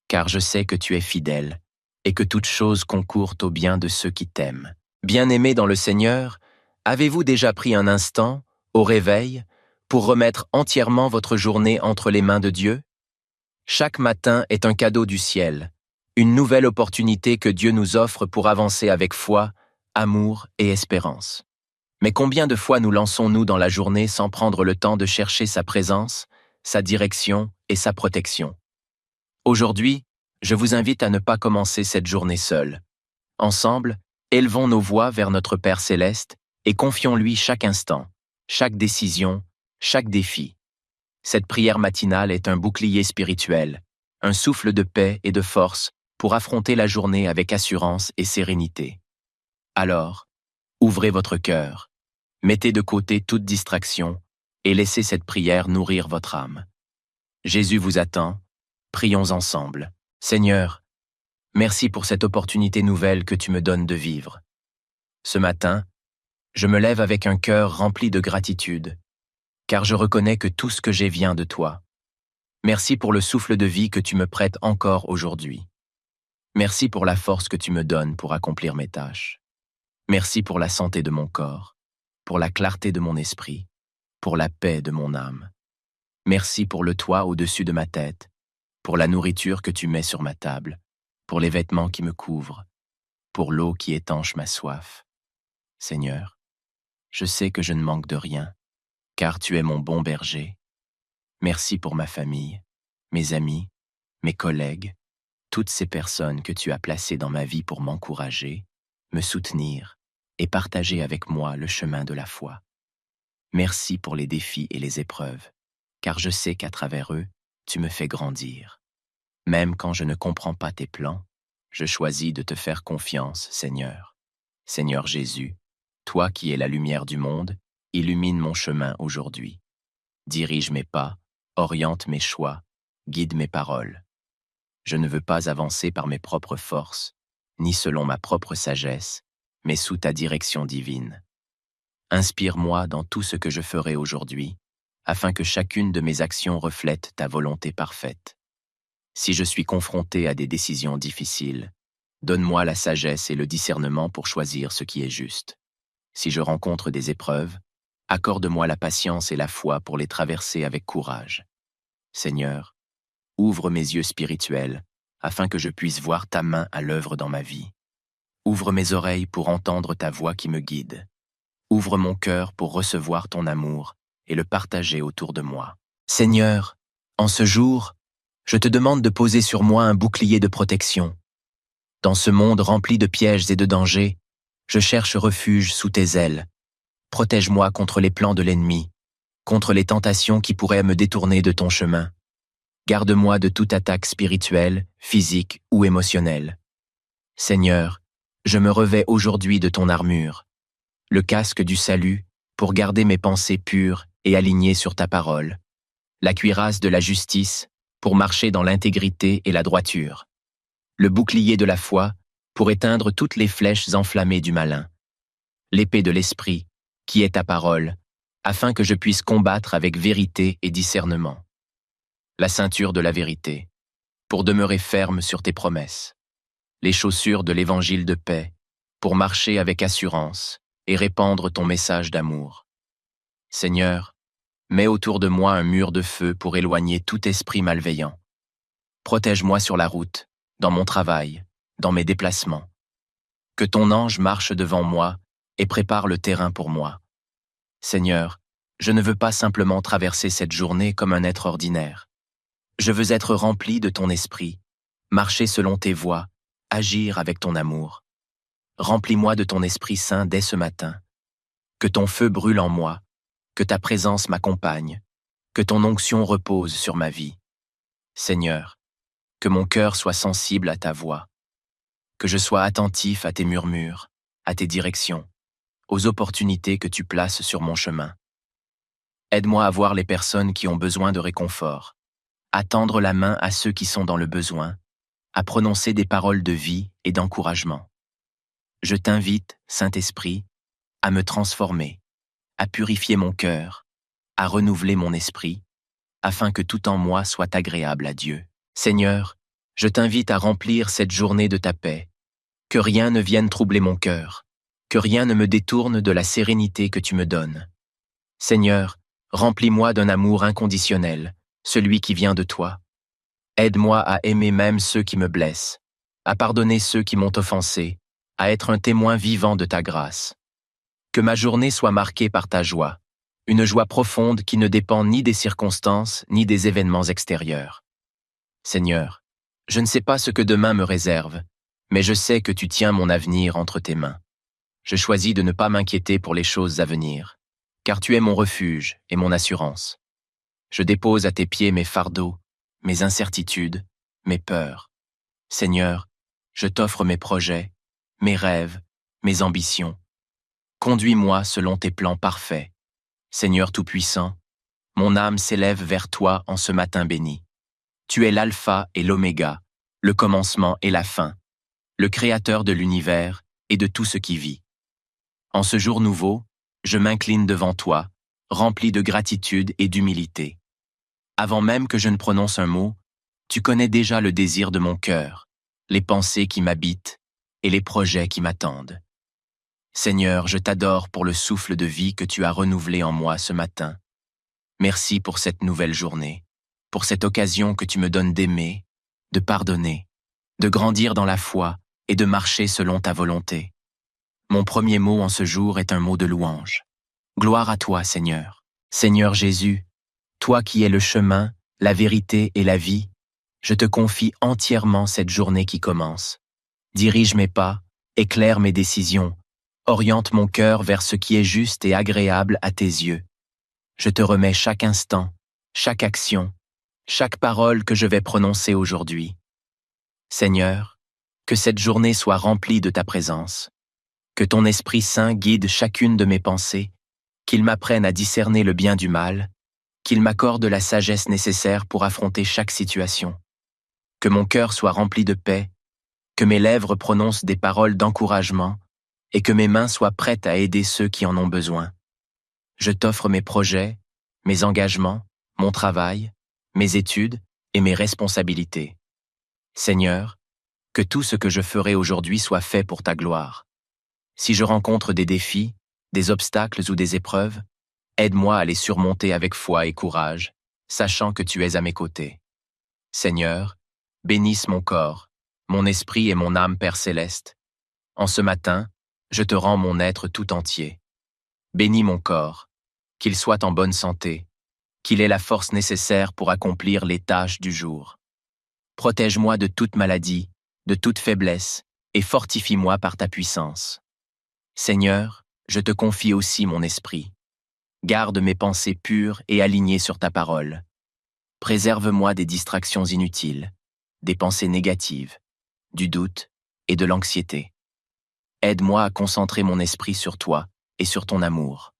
car je sais que tu es fidèle et que toute chose concourt au bien de ceux qui t'aiment. Bien-aimés dans le Seigneur, avez-vous déjà pris un instant, au réveil, pour remettre entièrement votre journée entre les mains de Dieu? Chaque matin est un cadeau du ciel, une nouvelle opportunité que Dieu nous offre pour avancer avec foi, amour et espérance. Mais combien de fois nous lançons-nous dans la journée sans prendre le temps de chercher sa présence, sa direction et sa protection? Aujourd'hui, je vous invite à ne pas commencer cette journée seule. Ensemble, élevons nos voix vers notre Père céleste et confions-lui chaque instant, chaque décision, chaque défi. Cette prière matinale est un bouclier spirituel, un souffle de paix et de force pour affronter la journée avec assurance et sérénité. Alors, ouvrez votre cœur, mettez de côté toute distraction et laissez cette prière nourrir votre âme. Jésus vous attend, prions ensemble. Seigneur, merci pour cette opportunité nouvelle que tu me donnes de vivre. Ce matin, je me lève avec un cœur rempli de gratitude, car je reconnais que tout ce que j'ai vient de toi. Merci pour le souffle de vie que tu me prêtes encore aujourd'hui. Merci pour la force que tu me donnes pour accomplir mes tâches. Merci pour la santé de mon corps, pour la clarté de mon esprit, pour la paix de mon âme. Merci pour le toit au-dessus de ma tête, pour la nourriture que tu mets sur ma table, pour les vêtements qui me couvrent, pour l'eau qui étanche ma soif. Seigneur, je sais que je ne manque de rien, car tu es mon bon berger. Merci pour ma famille, mes amis, mes collègues, toutes ces personnes que tu as placées dans ma vie pour m'encourager, me soutenir et partager avec moi le chemin de la foi. Merci pour les défis et les épreuves, car je sais qu'à travers eux, tu me fais grandir. Même quand je ne comprends pas tes plans, je choisis de te faire confiance, Seigneur. Seigneur Jésus, toi qui es la lumière du monde, illumine mon chemin aujourd'hui. Dirige mes pas, oriente mes choix, guide mes paroles. Je ne veux pas avancer par mes propres forces, ni selon ma propre sagesse, mais sous ta direction divine. Inspire-moi dans tout ce que je ferai aujourd'hui, afin que chacune de mes actions reflète ta volonté parfaite. Si je suis confronté à des décisions difficiles, donne-moi la sagesse et le discernement pour choisir ce qui est juste. Si je rencontre des épreuves, accorde-moi la patience et la foi pour les traverser avec courage. Seigneur, ouvre mes yeux spirituels afin que je puisse voir ta main à l'œuvre dans ma vie. Ouvre mes oreilles pour entendre ta voix qui me guide. Ouvre mon cœur pour recevoir ton amour et le partager autour de moi. Seigneur, en ce jour, je te demande de poser sur moi un bouclier de protection. Dans ce monde rempli de pièges et de dangers, je cherche refuge sous tes ailes. Protège-moi contre les plans de l'ennemi, contre les tentations qui pourraient me détourner de ton chemin. Garde-moi de toute attaque spirituelle, physique ou émotionnelle. Seigneur, je me revêts aujourd'hui de ton armure, le casque du salut pour garder mes pensées pures et alignées sur ta parole, la cuirasse de la justice pour marcher dans l'intégrité et la droiture, le bouclier de la foi pour éteindre toutes les flèches enflammées du malin, l'épée de l'esprit qui est ta parole, afin que je puisse combattre avec vérité et discernement, la ceinture de la vérité pour demeurer ferme sur tes promesses, les chaussures de l'évangile de paix pour marcher avec assurance et répandre ton message d'amour. Seigneur, mets autour de moi un mur de feu pour éloigner tout esprit malveillant. Protège-moi sur la route, dans mon travail, dans mes déplacements. Que ton ange marche devant moi et prépare le terrain pour moi. Seigneur, je ne veux pas simplement traverser cette journée comme un être ordinaire. Je veux être rempli de ton esprit, marcher selon tes voies, agir avec ton amour. Remplis-moi de ton Esprit Saint dès ce matin. Que ton feu brûle en moi, que ta présence m'accompagne, que ton onction repose sur ma vie. Seigneur, que mon cœur soit sensible à ta voix, que je sois attentif à tes murmures, à tes directions, aux opportunités que tu places sur mon chemin. Aide-moi à voir les personnes qui ont besoin de réconfort, à tendre la main à ceux qui sont dans le besoin, à prononcer des paroles de vie et d'encouragement. Je t'invite, Saint-Esprit, à me transformer, à purifier mon cœur, à renouveler mon esprit, afin que tout en moi soit agréable à Dieu. Seigneur, je t'invite à remplir cette journée de ta paix, que rien ne vienne troubler mon cœur, que rien ne me détourne de la sérénité que tu me donnes. Seigneur, remplis-moi d'un amour inconditionnel, celui qui vient de toi. Aide-moi à aimer même ceux qui me blessent, à pardonner ceux qui m'ont offensé, à être un témoin vivant de ta grâce. Que ma journée soit marquée par ta joie, une joie profonde qui ne dépend ni des circonstances ni des événements extérieurs. Seigneur, je ne sais pas ce que demain me réserve, mais je sais que tu tiens mon avenir entre tes mains. Je choisis de ne pas m'inquiéter pour les choses à venir, car tu es mon refuge et mon assurance. Je dépose à tes pieds mes fardeaux, mes incertitudes, mes peurs. Seigneur, je t'offre mes projets, mes rêves, mes ambitions. Conduis-moi selon tes plans parfaits. Seigneur Tout-Puissant, mon âme s'élève vers toi en ce matin béni. Tu es l'alpha et l'oméga, le commencement et la fin, le créateur de l'univers et de tout ce qui vit. En ce jour nouveau, je m'incline devant toi, rempli de gratitude et d'humilité. Avant même que je ne prononce un mot, tu connais déjà le désir de mon cœur, les pensées qui m'habitent et les projets qui m'attendent. Seigneur, je t'adore pour le souffle de vie que tu as renouvelé en moi ce matin. Merci pour cette nouvelle journée, pour cette occasion que tu me donnes d'aimer, de pardonner, de grandir dans la foi et de marcher selon ta volonté. Mon premier mot en ce jour est un mot de louange. Gloire à toi, Seigneur. Seigneur Jésus, toi qui es le chemin, la vérité et la vie, je te confie entièrement cette journée qui commence. Dirige mes pas, éclaire mes décisions, oriente mon cœur vers ce qui est juste et agréable à tes yeux. Je te remets chaque instant, chaque action, chaque parole que je vais prononcer aujourd'hui. Seigneur, que cette journée soit remplie de ta présence. Que ton Esprit Saint guide chacune de mes pensées, qu'il m'apprenne à discerner le bien du mal, qu'il m'accorde la sagesse nécessaire pour affronter chaque situation. Que mon cœur soit rempli de paix, que mes lèvres prononcent des paroles d'encouragement et que mes mains soient prêtes à aider ceux qui en ont besoin. Je t'offre mes projets, mes engagements, mon travail, mes études et mes responsabilités. Seigneur, que tout ce que je ferai aujourd'hui soit fait pour ta gloire. Si je rencontre des défis, des obstacles ou des épreuves, aide-moi à les surmonter avec foi et courage, sachant que tu es à mes côtés. Seigneur, bénisse mon corps, mon esprit et mon âme, Père céleste. En ce matin, je te rends mon être tout entier. Bénis mon corps, qu'il soit en bonne santé, qu'il ait la force nécessaire pour accomplir les tâches du jour. Protège-moi de toute maladie, de toute faiblesse, et fortifie-moi par ta puissance. Seigneur, je te confie aussi mon esprit. Garde mes pensées pures et alignées sur ta parole. Préserve-moi des distractions inutiles, des pensées négatives, du doute et de l'anxiété. Aide-moi à concentrer mon esprit sur toi et sur ton amour.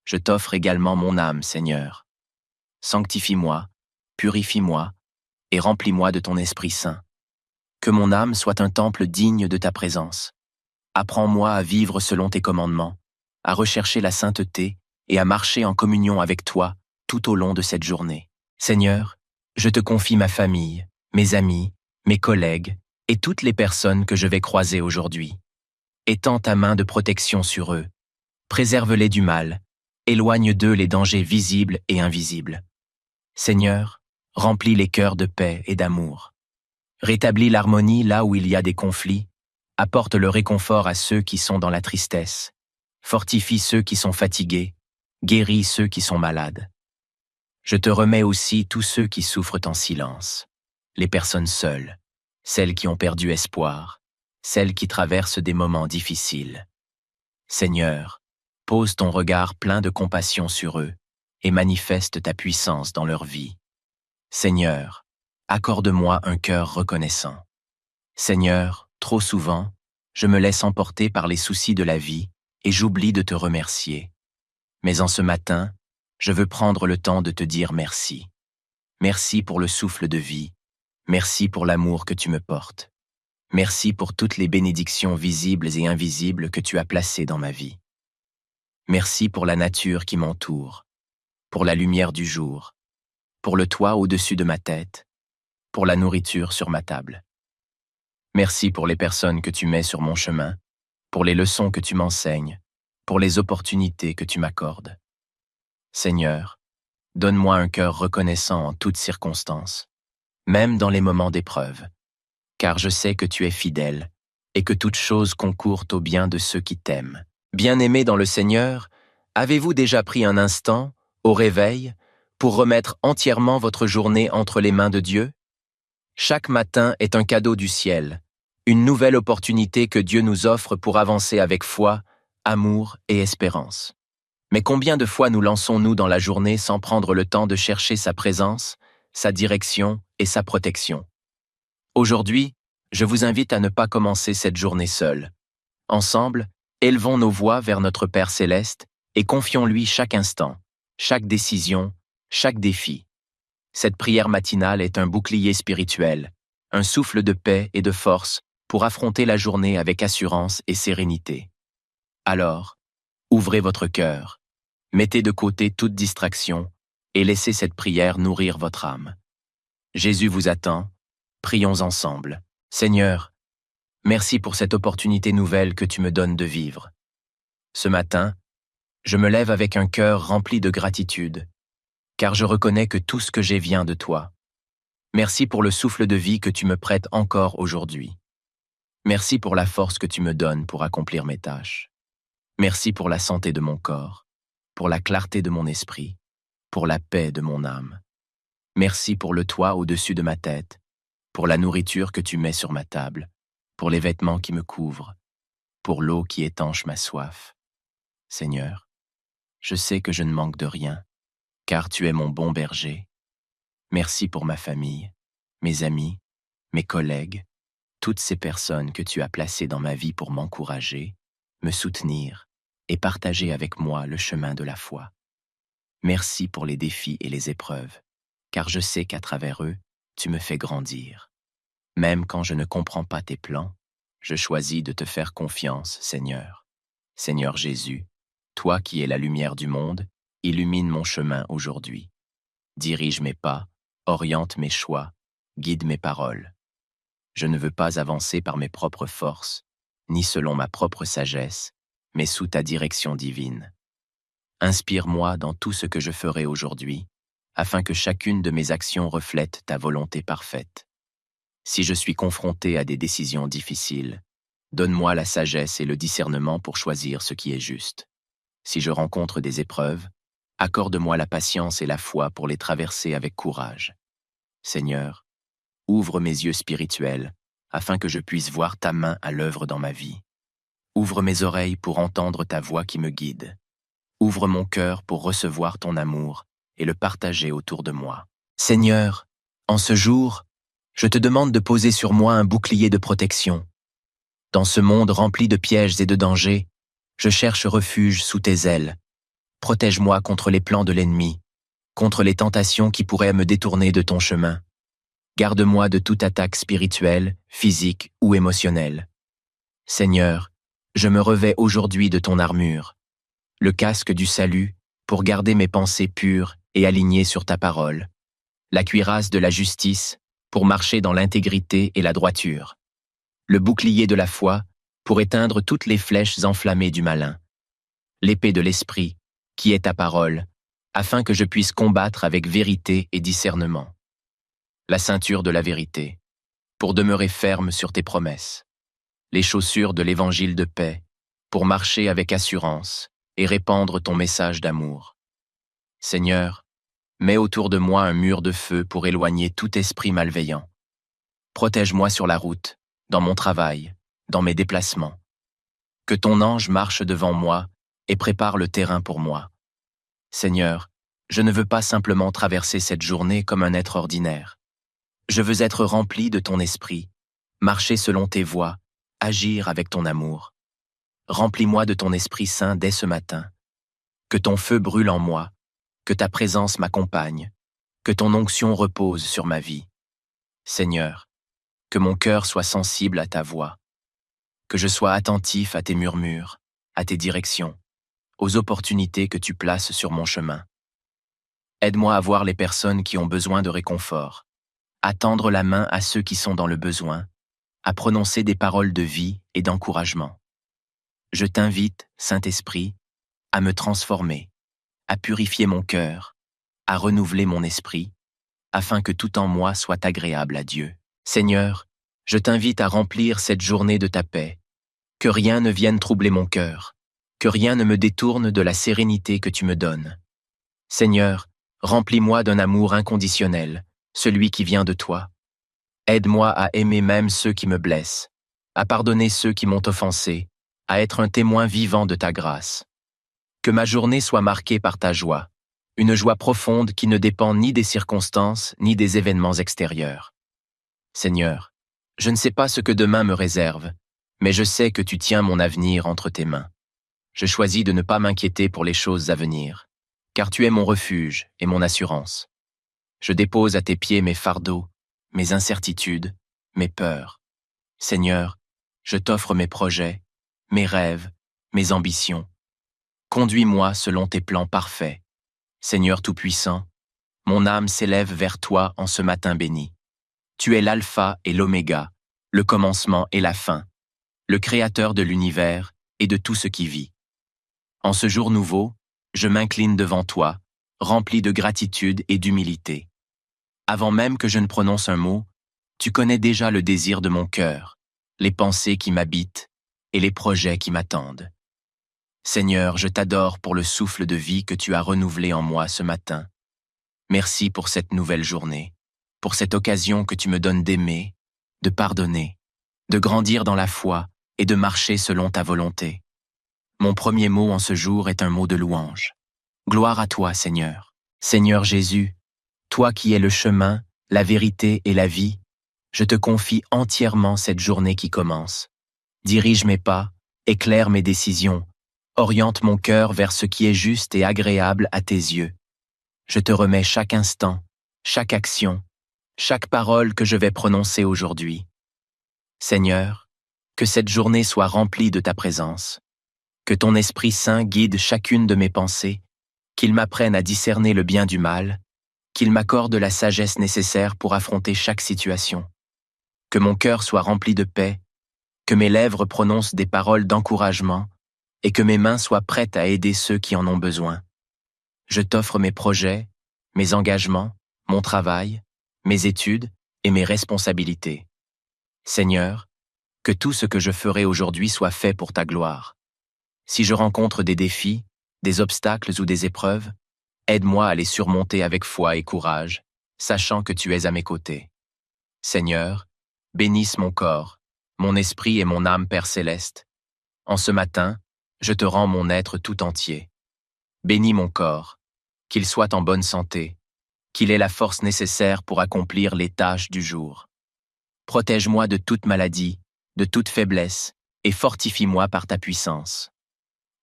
Je t'offre également mon âme, Seigneur. Sanctifie-moi, purifie-moi et remplis-moi de ton Esprit Saint. Que mon âme soit un temple digne de ta présence. Apprends-moi à vivre selon tes commandements, à rechercher la sainteté et à marcher en communion avec toi tout au long de cette journée. Seigneur, je te confie ma famille, mes amis, mes collègues et toutes les personnes que je vais croiser aujourd'hui. Étends ta main de protection sur eux. Préserve-les du mal. Éloigne d'eux les dangers visibles et invisibles. Seigneur, remplis les cœurs de paix et d'amour. Rétablis l'harmonie là où il y a des conflits. Apporte le réconfort à ceux qui sont dans la tristesse. Fortifie ceux qui sont fatigués. Guéris ceux qui sont malades. Je te remets aussi tous ceux qui souffrent en silence, les personnes seules, celles qui ont perdu espoir, celles qui traversent des moments difficiles. Seigneur, pose ton regard plein de compassion sur eux et manifeste ta puissance dans leur vie. Seigneur, accorde-moi un cœur reconnaissant. Seigneur, trop souvent, je me laisse emporter par les soucis de la vie et j'oublie de te remercier. Mais en ce matin, je veux prendre le temps de te dire merci. Merci pour le souffle de vie. Merci pour l'amour que tu me portes. Merci pour toutes les bénédictions visibles et invisibles que tu as placées dans ma vie. Merci pour la nature qui m'entoure, pour la lumière du jour, pour le toit au-dessus de ma tête, pour la nourriture sur ma table. Merci pour les personnes que tu mets sur mon chemin, pour les leçons que tu m'enseignes, pour les opportunités que tu m'accordes. Seigneur, donne-moi un cœur reconnaissant en toutes circonstances, même dans les moments d'épreuve, car je sais que tu es fidèle et que toute chose concourt au bien de ceux qui t'aiment. Bien-aimés dans le Seigneur, avez-vous déjà pris un instant, au réveil, pour remettre entièrement votre journée entre les mains de Dieu? Chaque matin est un cadeau du ciel, une nouvelle opportunité que Dieu nous offre pour avancer avec foi, amour et espérance. Mais combien de fois nous lançons-nous dans la journée sans prendre le temps de chercher sa présence, sa direction et sa protection? Aujourd'hui, je vous invite à ne pas commencer cette journée seule. Ensemble, élevons nos voix vers notre Père céleste et confions-lui chaque instant, chaque décision, chaque défi. Cette prière matinale est un bouclier spirituel, un souffle de paix et de force pour affronter la journée avec assurance et sérénité. Alors, ouvrez votre cœur, mettez de côté toute distraction et laissez cette prière nourrir votre âme. Jésus vous attend, prions ensemble. Seigneur, merci pour cette opportunité nouvelle que tu me donnes de vivre. Ce matin, je me lève avec un cœur rempli de gratitude, car je reconnais que tout ce que j'ai vient de toi. Merci pour le souffle de vie que tu me prêtes encore aujourd'hui. Merci pour la force que tu me donnes pour accomplir mes tâches. Merci pour la santé de mon corps, pour la clarté de mon esprit, pour la paix de mon âme. Merci pour le toit au-dessus de ma tête, pour la nourriture que tu mets sur ma table, pour les vêtements qui me couvrent, pour l'eau qui étanche ma soif. Seigneur, je sais que je ne manque de rien, car tu es mon bon berger. Merci pour ma famille, mes amis, mes collègues, toutes ces personnes que tu as placées dans ma vie pour m'encourager, me soutenir et partager avec moi le chemin de la foi. Merci pour les défis et les épreuves, car je sais qu'à travers eux, tu me fais grandir. Même quand je ne comprends pas tes plans, je choisis de te faire confiance, Seigneur. Seigneur Jésus, toi qui es la lumière du monde, illumine mon chemin aujourd'hui. Dirige mes pas, oriente mes choix, guide mes paroles. Je ne veux pas avancer par mes propres forces, ni selon ma propre sagesse, mais sous ta direction divine. Inspire-moi dans tout ce que je ferai aujourd'hui, afin que chacune de mes actions reflète ta volonté parfaite. Si je suis confronté à des décisions difficiles, donne-moi la sagesse et le discernement pour choisir ce qui est juste. Si je rencontre des épreuves, accorde-moi la patience et la foi pour les traverser avec courage. Seigneur, ouvre mes yeux spirituels afin que je puisse voir ta main à l'œuvre dans ma vie. Ouvre mes oreilles pour entendre ta voix qui me guide. Ouvre mon cœur pour recevoir ton amour et le partager autour de moi. Seigneur, en ce jour, je te demande de poser sur moi un bouclier de protection. Dans ce monde rempli de pièges et de dangers, je cherche refuge sous tes ailes. Protège-moi contre les plans de l'ennemi, contre les tentations qui pourraient me détourner de ton chemin. Garde-moi de toute attaque spirituelle, physique ou émotionnelle. Seigneur, je me revêts aujourd'hui de ton armure, le casque du salut pour garder mes pensées pures et alignées sur ta parole, la cuirasse de la justice pour marcher dans l'intégrité et la droiture, le bouclier de la foi pour éteindre toutes les flèches enflammées du malin, l'épée de l'esprit qui est ta parole, afin que je puisse combattre avec vérité et discernement, la ceinture de la vérité pour demeurer ferme sur tes promesses, les chaussures de l'évangile de paix pour marcher avec assurance et répandre ton message d'amour. Seigneur, Mets autour de moi un mur de feu pour éloigner tout esprit malveillant. Protège-moi sur la route, dans mon travail, dans mes déplacements. Que ton ange marche devant moi et prépare le terrain pour moi. Seigneur, je ne veux pas simplement traverser cette journée comme un être ordinaire. Je veux être rempli de ton esprit, marcher selon tes voies, agir avec ton amour. Remplis-moi de ton Esprit Saint dès ce matin. Que ton feu brûle en moi, que ta présence m'accompagne, que ton onction repose sur ma vie. Seigneur, que mon cœur soit sensible à ta voix, que je sois attentif à tes murmures, à tes directions, aux opportunités que tu places sur mon chemin. Aide-moi à voir les personnes qui ont besoin de réconfort, à tendre la main à ceux qui sont dans le besoin, à prononcer des paroles de vie et d'encouragement. Je t'invite, Saint-Esprit, à me transformer, à purifier mon cœur, à renouveler mon esprit, afin que tout en moi soit agréable à Dieu. Seigneur, je t'invite à remplir cette journée de ta paix, que rien ne vienne troubler mon cœur, que rien ne me détourne de la sérénité que tu me donnes. Seigneur, remplis-moi d'un amour inconditionnel, celui qui vient de toi. Aide-moi à aimer même ceux qui me blessent, à pardonner ceux qui m'ont offensé, à être un témoin vivant de ta grâce. Que ma journée soit marquée par ta joie, une joie profonde qui ne dépend ni des circonstances ni des événements extérieurs. Seigneur, je ne sais pas ce que demain me réserve, mais je sais que tu tiens mon avenir entre tes mains. Je choisis de ne pas m'inquiéter pour les choses à venir, car tu es mon refuge et mon assurance. Je dépose à tes pieds mes fardeaux, mes incertitudes, mes peurs. Seigneur, je t'offre mes projets, mes rêves, mes ambitions. Conduis-moi selon tes plans parfaits. Seigneur Tout-Puissant, mon âme s'élève vers toi en ce matin béni. Tu es l'alpha et l'oméga, le commencement et la fin, le créateur de l'univers et de tout ce qui vit. En ce jour nouveau, je m'incline devant toi, rempli de gratitude et d'humilité. Avant même que je ne prononce un mot, tu connais déjà le désir de mon cœur, les pensées qui m'habitent et les projets qui m'attendent. Seigneur, je t'adore pour le souffle de vie que tu as renouvelé en moi ce matin. Merci pour cette nouvelle journée, pour cette occasion que tu me donnes d'aimer, de pardonner, de grandir dans la foi et de marcher selon ta volonté. Mon premier mot en ce jour est un mot de louange. Gloire à toi, Seigneur. Seigneur Jésus, toi qui es le chemin, la vérité et la vie, je te confie entièrement cette journée qui commence. Dirige mes pas, éclaire mes décisions, oriente mon cœur vers ce qui est juste et agréable à tes yeux. Je te remets chaque instant, chaque action, chaque parole que je vais prononcer aujourd'hui. Seigneur, que cette journée soit remplie de ta présence. Que ton Esprit Saint guide chacune de mes pensées, qu'il m'apprenne à discerner le bien du mal, qu'il m'accorde la sagesse nécessaire pour affronter chaque situation. Que mon cœur soit rempli de paix, que mes lèvres prononcent des paroles d'encouragement et que mes mains soient prêtes à aider ceux qui en ont besoin. Je t'offre mes projets, mes engagements, mon travail, mes études et mes responsabilités. Seigneur, que tout ce que je ferai aujourd'hui soit fait pour ta gloire. Si je rencontre des défis, des obstacles ou des épreuves, aide-moi à les surmonter avec foi et courage, sachant que tu es à mes côtés. Seigneur, bénisse mon corps, mon esprit et mon âme, Père céleste. En ce matin, je te rends mon être tout entier. Bénis mon corps, qu'il soit en bonne santé, qu'il ait la force nécessaire pour accomplir les tâches du jour. Protège-moi de toute maladie, de toute faiblesse, et fortifie-moi par ta puissance.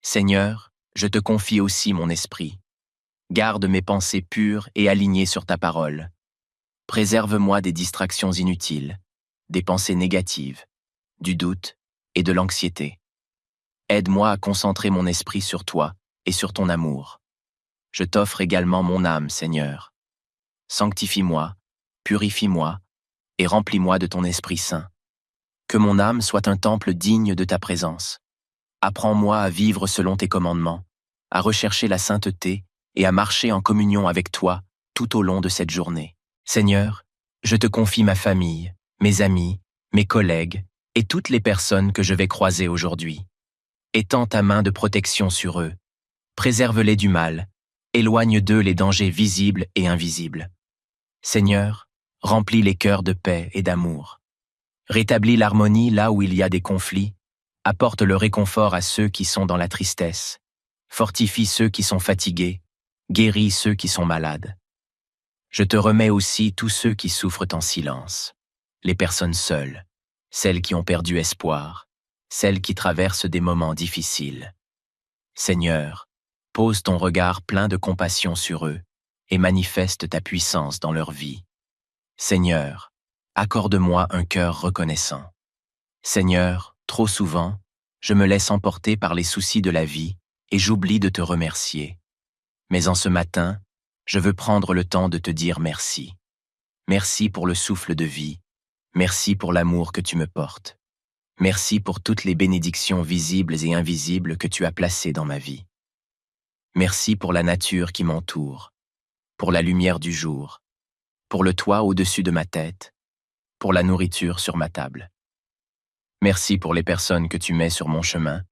Seigneur, je te confie aussi mon esprit. Garde mes pensées pures et alignées sur ta parole. Préserve-moi des distractions inutiles, des pensées négatives, du doute et de l'anxiété. Aide-moi à concentrer mon esprit sur toi et sur ton amour. Je t'offre également mon âme, Seigneur. Sanctifie-moi, purifie-moi et remplis-moi de ton Esprit Saint. Que mon âme soit un temple digne de ta présence. Apprends-moi à vivre selon tes commandements, à rechercher la sainteté et à marcher en communion avec toi tout au long de cette journée. Seigneur, je te confie ma famille, mes amis, mes collègues et toutes les personnes que je vais croiser aujourd'hui. Étends ta main de protection sur eux. Préserve-les du mal Éloigne d'eux les dangers visibles et invisibles. Seigneur, remplis les cœurs de paix et d'amour. Rétablis l'harmonie là où il y a des conflits. Apporte le réconfort à ceux qui sont dans la tristesse. Fortifie ceux qui sont fatigués. Guéris ceux qui sont malades. Je te remets aussi tous ceux qui souffrent en silence. Les personnes seules, celles qui ont perdu espoir, celles qui traversent des moments difficiles. Seigneur, pose ton regard plein de compassion sur eux et manifeste ta puissance dans leur vie. Seigneur, accorde-moi un cœur reconnaissant. Seigneur, trop souvent, je me laisse emporter par les soucis de la vie et j'oublie de te remercier. Mais en ce matin, je veux prendre le temps de te dire merci. Merci pour le souffle de vie. Merci pour l'amour que tu me portes. Merci pour toutes les bénédictions visibles et invisibles que tu as placées dans ma vie. Merci pour la nature qui m'entoure, pour la lumière du jour, pour le toit au-dessus de ma tête, pour la nourriture sur ma table. Merci pour les personnes que tu mets sur mon chemin,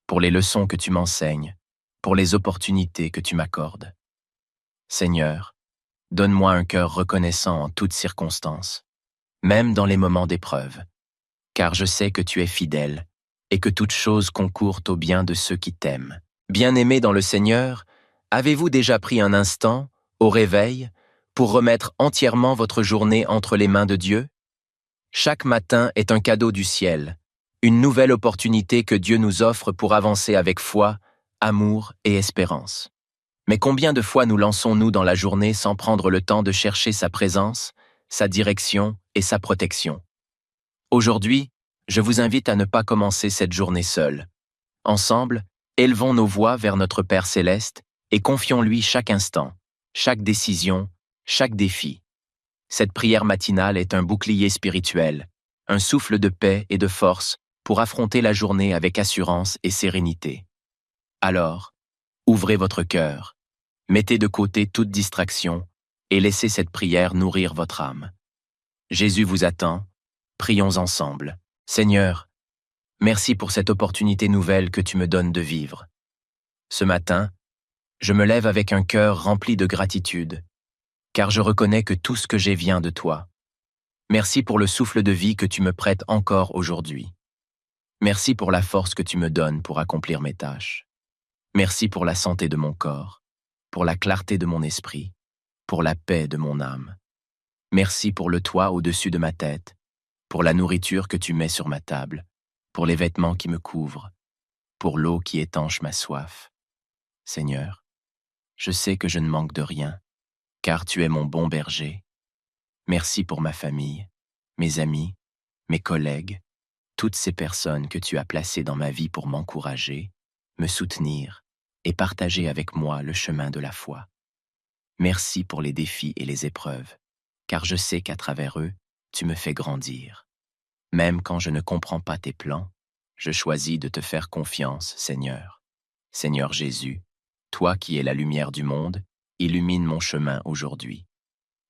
pour les leçons que tu m'enseignes, pour les opportunités que tu m'accordes. Seigneur, donne-moi un cœur reconnaissant en toutes circonstances, même dans les moments d'épreuve, car je sais que tu es fidèle et que toute chose concourt au bien de ceux qui t'aiment. Bien-aimés dans le Seigneur, avez-vous déjà pris un instant, au réveil, pour remettre entièrement votre journée entre les mains de Dieu? Chaque matin est un cadeau du ciel, une nouvelle opportunité que Dieu nous offre pour avancer avec foi, amour et espérance. Mais combien de fois nous lançons-nous dans la journée sans prendre le temps de chercher sa présence, sa direction et sa protection? Aujourd'hui, je vous invite à ne pas commencer cette journée seule. Ensemble, élevons nos voix vers notre Père céleste et confions-lui chaque instant, chaque décision, chaque défi. Cette prière matinale est un bouclier spirituel, un souffle de paix et de force pour affronter la journée avec assurance et sérénité. Alors, ouvrez votre cœur, mettez de côté toute distraction et laissez cette prière nourrir votre âme. Jésus vous attend, prions ensemble. Seigneur, merci pour cette opportunité nouvelle que tu me donnes de vivre. Ce matin, je me lève avec un cœur rempli de gratitude, car je reconnais que tout ce que j'ai vient de toi. Merci pour le souffle de vie que tu me prêtes encore aujourd'hui. Merci pour la force que tu me donnes pour accomplir mes tâches. Merci pour la santé de mon corps, pour la clarté de mon esprit, pour la paix de mon âme. Merci pour le toit au-dessus de ma tête, pour la nourriture que tu mets sur ma table, pour les vêtements qui me couvrent, pour l'eau qui étanche ma soif. Seigneur, je sais que je ne manque de rien, car tu es mon bon berger. Merci pour ma famille, mes amis, mes collègues, toutes ces personnes que tu as placées dans ma vie pour m'encourager, me soutenir et partager avec moi le chemin de la foi. Merci pour les défis et les épreuves, car je sais qu'à travers eux, tu me fais grandir. Même quand je ne comprends pas tes plans, je choisis de te faire confiance, Seigneur. Seigneur Jésus, toi qui es la lumière du monde, illumine mon chemin aujourd'hui.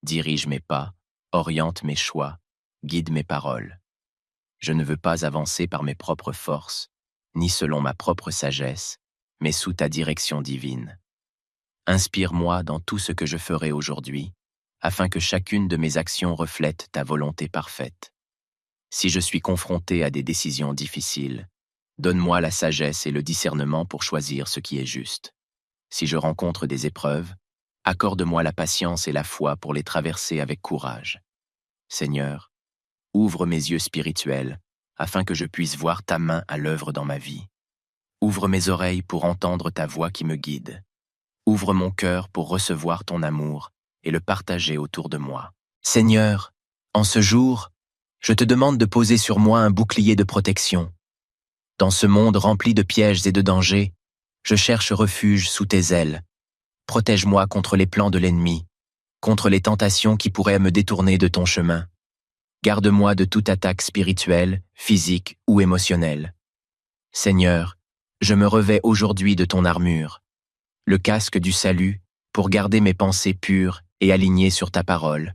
Dirige mes pas, oriente mes choix, guide mes paroles. Je ne veux pas avancer par mes propres forces, ni selon ma propre sagesse, mais sous ta direction divine. Inspire-moi dans tout ce que je ferai aujourd'hui, afin que chacune de mes actions reflète ta volonté parfaite. Si je suis confronté à des décisions difficiles, donne-moi la sagesse et le discernement pour choisir ce qui est juste. Si je rencontre des épreuves, accorde-moi la patience et la foi pour les traverser avec courage. Seigneur, ouvre mes yeux spirituels afin que je puisse voir ta main à l'œuvre dans ma vie. Ouvre mes oreilles pour entendre ta voix qui me guide. Ouvre mon cœur pour recevoir ton amour et le partager autour de moi. Seigneur, en ce jour, je te demande de poser sur moi un bouclier de protection. Dans ce monde rempli de pièges et de dangers, je cherche refuge sous tes ailes. Protège-moi contre les plans de l'ennemi, contre les tentations qui pourraient me détourner de ton chemin. Garde-moi de toute attaque spirituelle, physique ou émotionnelle. Seigneur, je me revêts aujourd'hui de ton armure, le casque du salut pour garder mes pensées pures et alignées sur ta parole,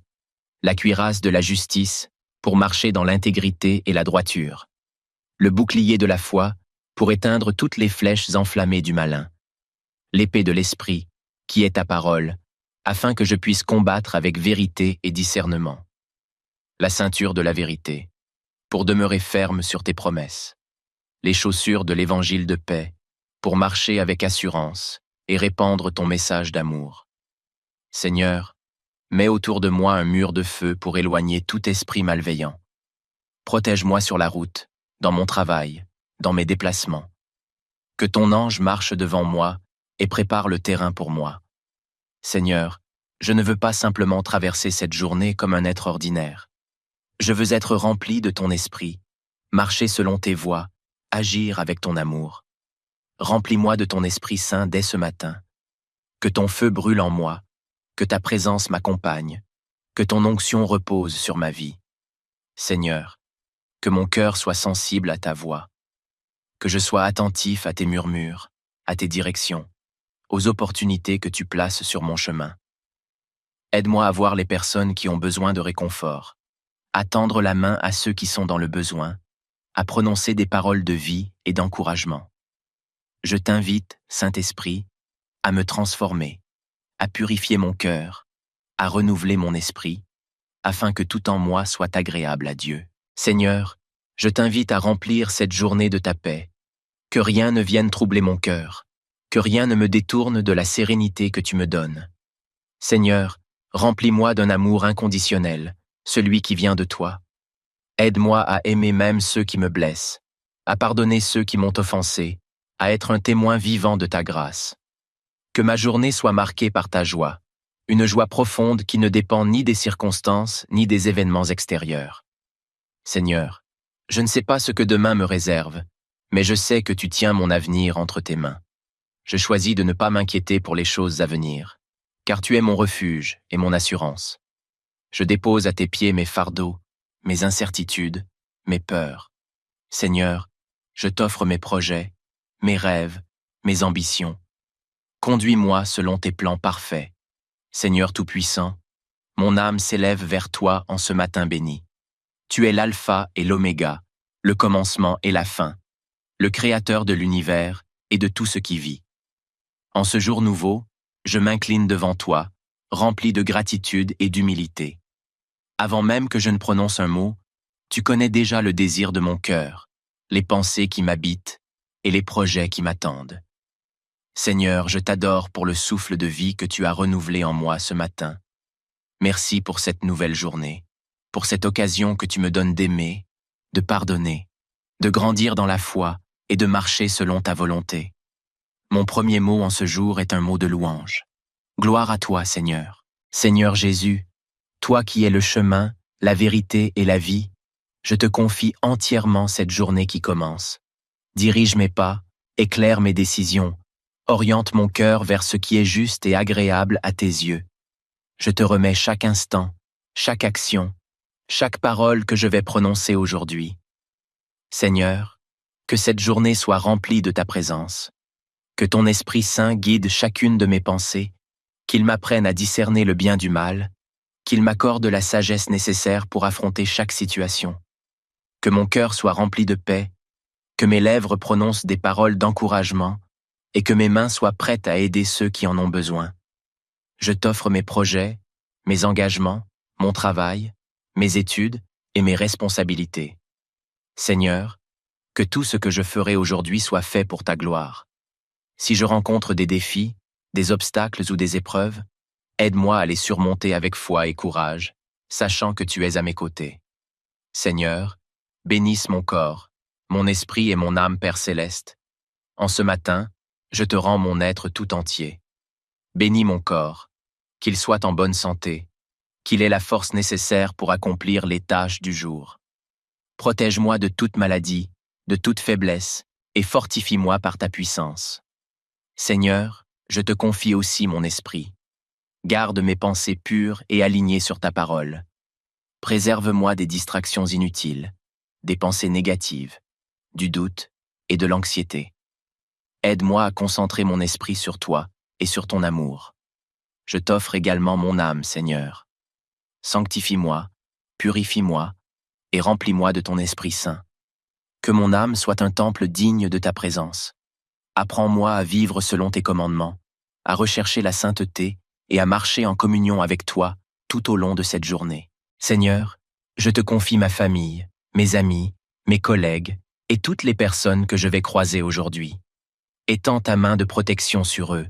la cuirasse de la justice pour marcher dans l'intégrité et la droiture, le bouclier de la foi pour éteindre toutes les flèches enflammées du malin, l'épée de l'esprit qui est ta parole, afin que je puisse combattre avec vérité et discernement. La ceinture de la vérité, pour demeurer ferme sur tes promesses. Les chaussures de l'évangile de paix, pour marcher avec assurance et répandre ton message d'amour. Seigneur, mets autour de moi un mur de feu pour éloigner tout esprit malveillant. Protège-moi sur la route, dans mon travail, dans mes déplacements. Que ton ange marche devant moi et prépare le terrain pour moi. Seigneur, je ne veux pas simplement traverser cette journée comme un être ordinaire. Je veux être rempli de ton esprit, marcher selon tes voies, agir avec ton amour. Remplis-moi de ton Esprit Saint dès ce matin. Que ton feu brûle en moi, que ta présence m'accompagne, que ton onction repose sur ma vie. Seigneur, que mon cœur soit sensible à ta voix, que je sois attentif à tes murmures, à tes directions, aux opportunités que tu places sur mon chemin. Aide-moi à voir les personnes qui ont besoin de réconfort, à tendre la main à ceux qui sont dans le besoin, à prononcer des paroles de vie et d'encouragement. Je t'invite, Saint-Esprit, à me transformer, à purifier mon cœur, à renouveler mon esprit, afin que tout en moi soit agréable à Dieu. Seigneur, je t'invite à remplir cette journée de ta paix, que rien ne vienne troubler mon cœur, que rien ne me détourne de la sérénité que tu me donnes. Seigneur, remplis-moi d'un amour inconditionnel, celui qui vient de toi. Aide-moi à aimer même ceux qui me blessent, à pardonner ceux qui m'ont offensé, à être un témoin vivant de ta grâce. Que ma journée soit marquée par ta joie, une joie profonde qui ne dépend ni des circonstances ni des événements extérieurs. Seigneur, je ne sais pas ce que demain me réserve, mais je sais que tu tiens mon avenir entre tes mains. Je choisis de ne pas m'inquiéter pour les choses à venir, car tu es mon refuge et mon assurance. Je dépose à tes pieds mes fardeaux, mes incertitudes, mes peurs. Seigneur, je t'offre mes projets, mes rêves, mes ambitions. Conduis-moi selon tes plans parfaits. Seigneur Tout-Puissant, mon âme s'élève vers toi en ce matin béni. Tu es l'alpha et l'oméga, le commencement et la fin, le créateur de l'univers et de tout ce qui vit. En ce jour nouveau, je m'incline devant toi, rempli de gratitude et d'humilité. Avant même que je ne prononce un mot, tu connais déjà le désir de mon cœur, les pensées qui m'habitent et les projets qui m'attendent. Seigneur, je t'adore pour le souffle de vie que tu as renouvelé en moi ce matin. Merci pour cette nouvelle journée, pour cette occasion que tu me donnes d'aimer, de pardonner, de grandir dans la foi et de marcher selon ta volonté. Mon premier mot en ce jour est un mot de louange. Gloire à toi, Seigneur. Seigneur Jésus, toi qui es le chemin, la vérité et la vie, je te confie entièrement cette journée qui commence. Dirige mes pas, éclaire mes décisions, oriente mon cœur vers ce qui est juste et agréable à tes yeux. Je te remets chaque instant, chaque action, chaque parole que je vais prononcer aujourd'hui. Seigneur, que cette journée soit remplie de ta présence. Que ton Esprit Saint guide chacune de mes pensées, qu'il m'apprenne à discerner le bien du mal, qu'il m'accorde la sagesse nécessaire pour affronter chaque situation. Que mon cœur soit rempli de paix, que mes lèvres prononcent des paroles d'encouragement et que mes mains soient prêtes à aider ceux qui en ont besoin. Je t'offre mes projets, mes engagements, mon travail, mes études et mes responsabilités. Seigneur, que tout ce que je ferai aujourd'hui soit fait pour ta gloire. Si je rencontre des défis, des obstacles ou des épreuves, aide-moi à les surmonter avec foi et courage, sachant que tu es à mes côtés. Seigneur, bénisse mon corps, mon esprit et mon âme, Père céleste. En ce matin, je te rends mon être tout entier. Bénis mon corps, qu'il soit en bonne santé, qu'il ait la force nécessaire pour accomplir les tâches du jour. Protège-moi de toute maladie, de toute faiblesse, et fortifie-moi par ta puissance. Seigneur, je te confie aussi mon esprit. Garde mes pensées pures et alignées sur ta parole. Préserve-moi des distractions inutiles, des pensées négatives, du doute et de l'anxiété. Aide-moi à concentrer mon esprit sur toi et sur ton amour. Je t'offre également mon âme, Seigneur. Sanctifie-moi, purifie-moi et remplis-moi de ton Esprit Saint. Que mon âme soit un temple digne de ta présence. Apprends-moi à vivre selon tes commandements, à rechercher la sainteté et à marcher en communion avec toi tout au long de cette journée. Seigneur, je te confie ma famille, mes amis, mes collègues et toutes les personnes que je vais croiser aujourd'hui. Étends ta main de protection sur eux.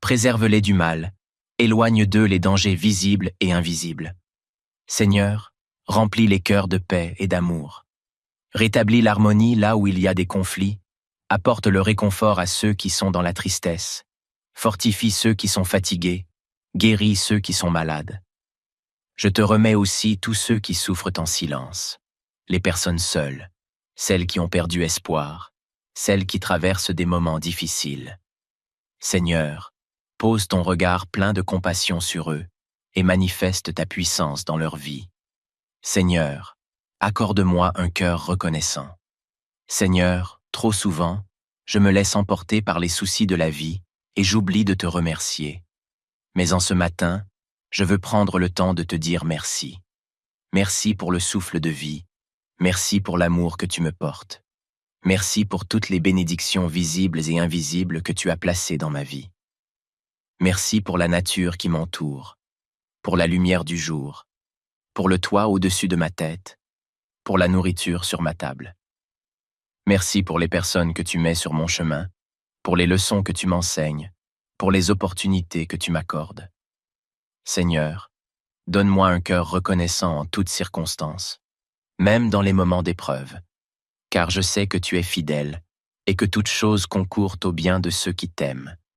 Préserve-les du mal. Éloigne d'eux les dangers visibles et invisibles. Seigneur, remplis les cœurs de paix et d'amour. Rétablis l'harmonie là où il y a des conflits. Apporte le réconfort à ceux qui sont dans la tristesse. Fortifie ceux qui sont fatigués. Guéris ceux qui sont malades. Je te remets aussi tous ceux qui souffrent en silence. Les personnes seules, celles qui ont perdu espoir, celles qui traversent des moments difficiles. Seigneur, pose ton regard plein de compassion sur eux et manifeste ta puissance dans leur vie. Seigneur, accorde-moi un cœur reconnaissant. Seigneur, trop souvent, je me laisse emporter par les soucis de la vie et j'oublie de te remercier. Mais en ce matin, je veux prendre le temps de te dire merci. Merci pour le souffle de vie. Merci pour l'amour que tu me portes. Merci pour toutes les bénédictions visibles et invisibles que tu as placées dans ma vie. Merci pour la nature qui m'entoure, pour la lumière du jour, pour le toit au-dessus de ma tête, pour la nourriture sur ma table. Merci pour les personnes que tu mets sur mon chemin, pour les leçons que tu m'enseignes, pour les opportunités que tu m'accordes. Seigneur, donne-moi un cœur reconnaissant en toutes circonstances, même dans les moments d'épreuve, car je sais que tu es fidèle et que toute chose concourt au bien de ceux qui t'aiment.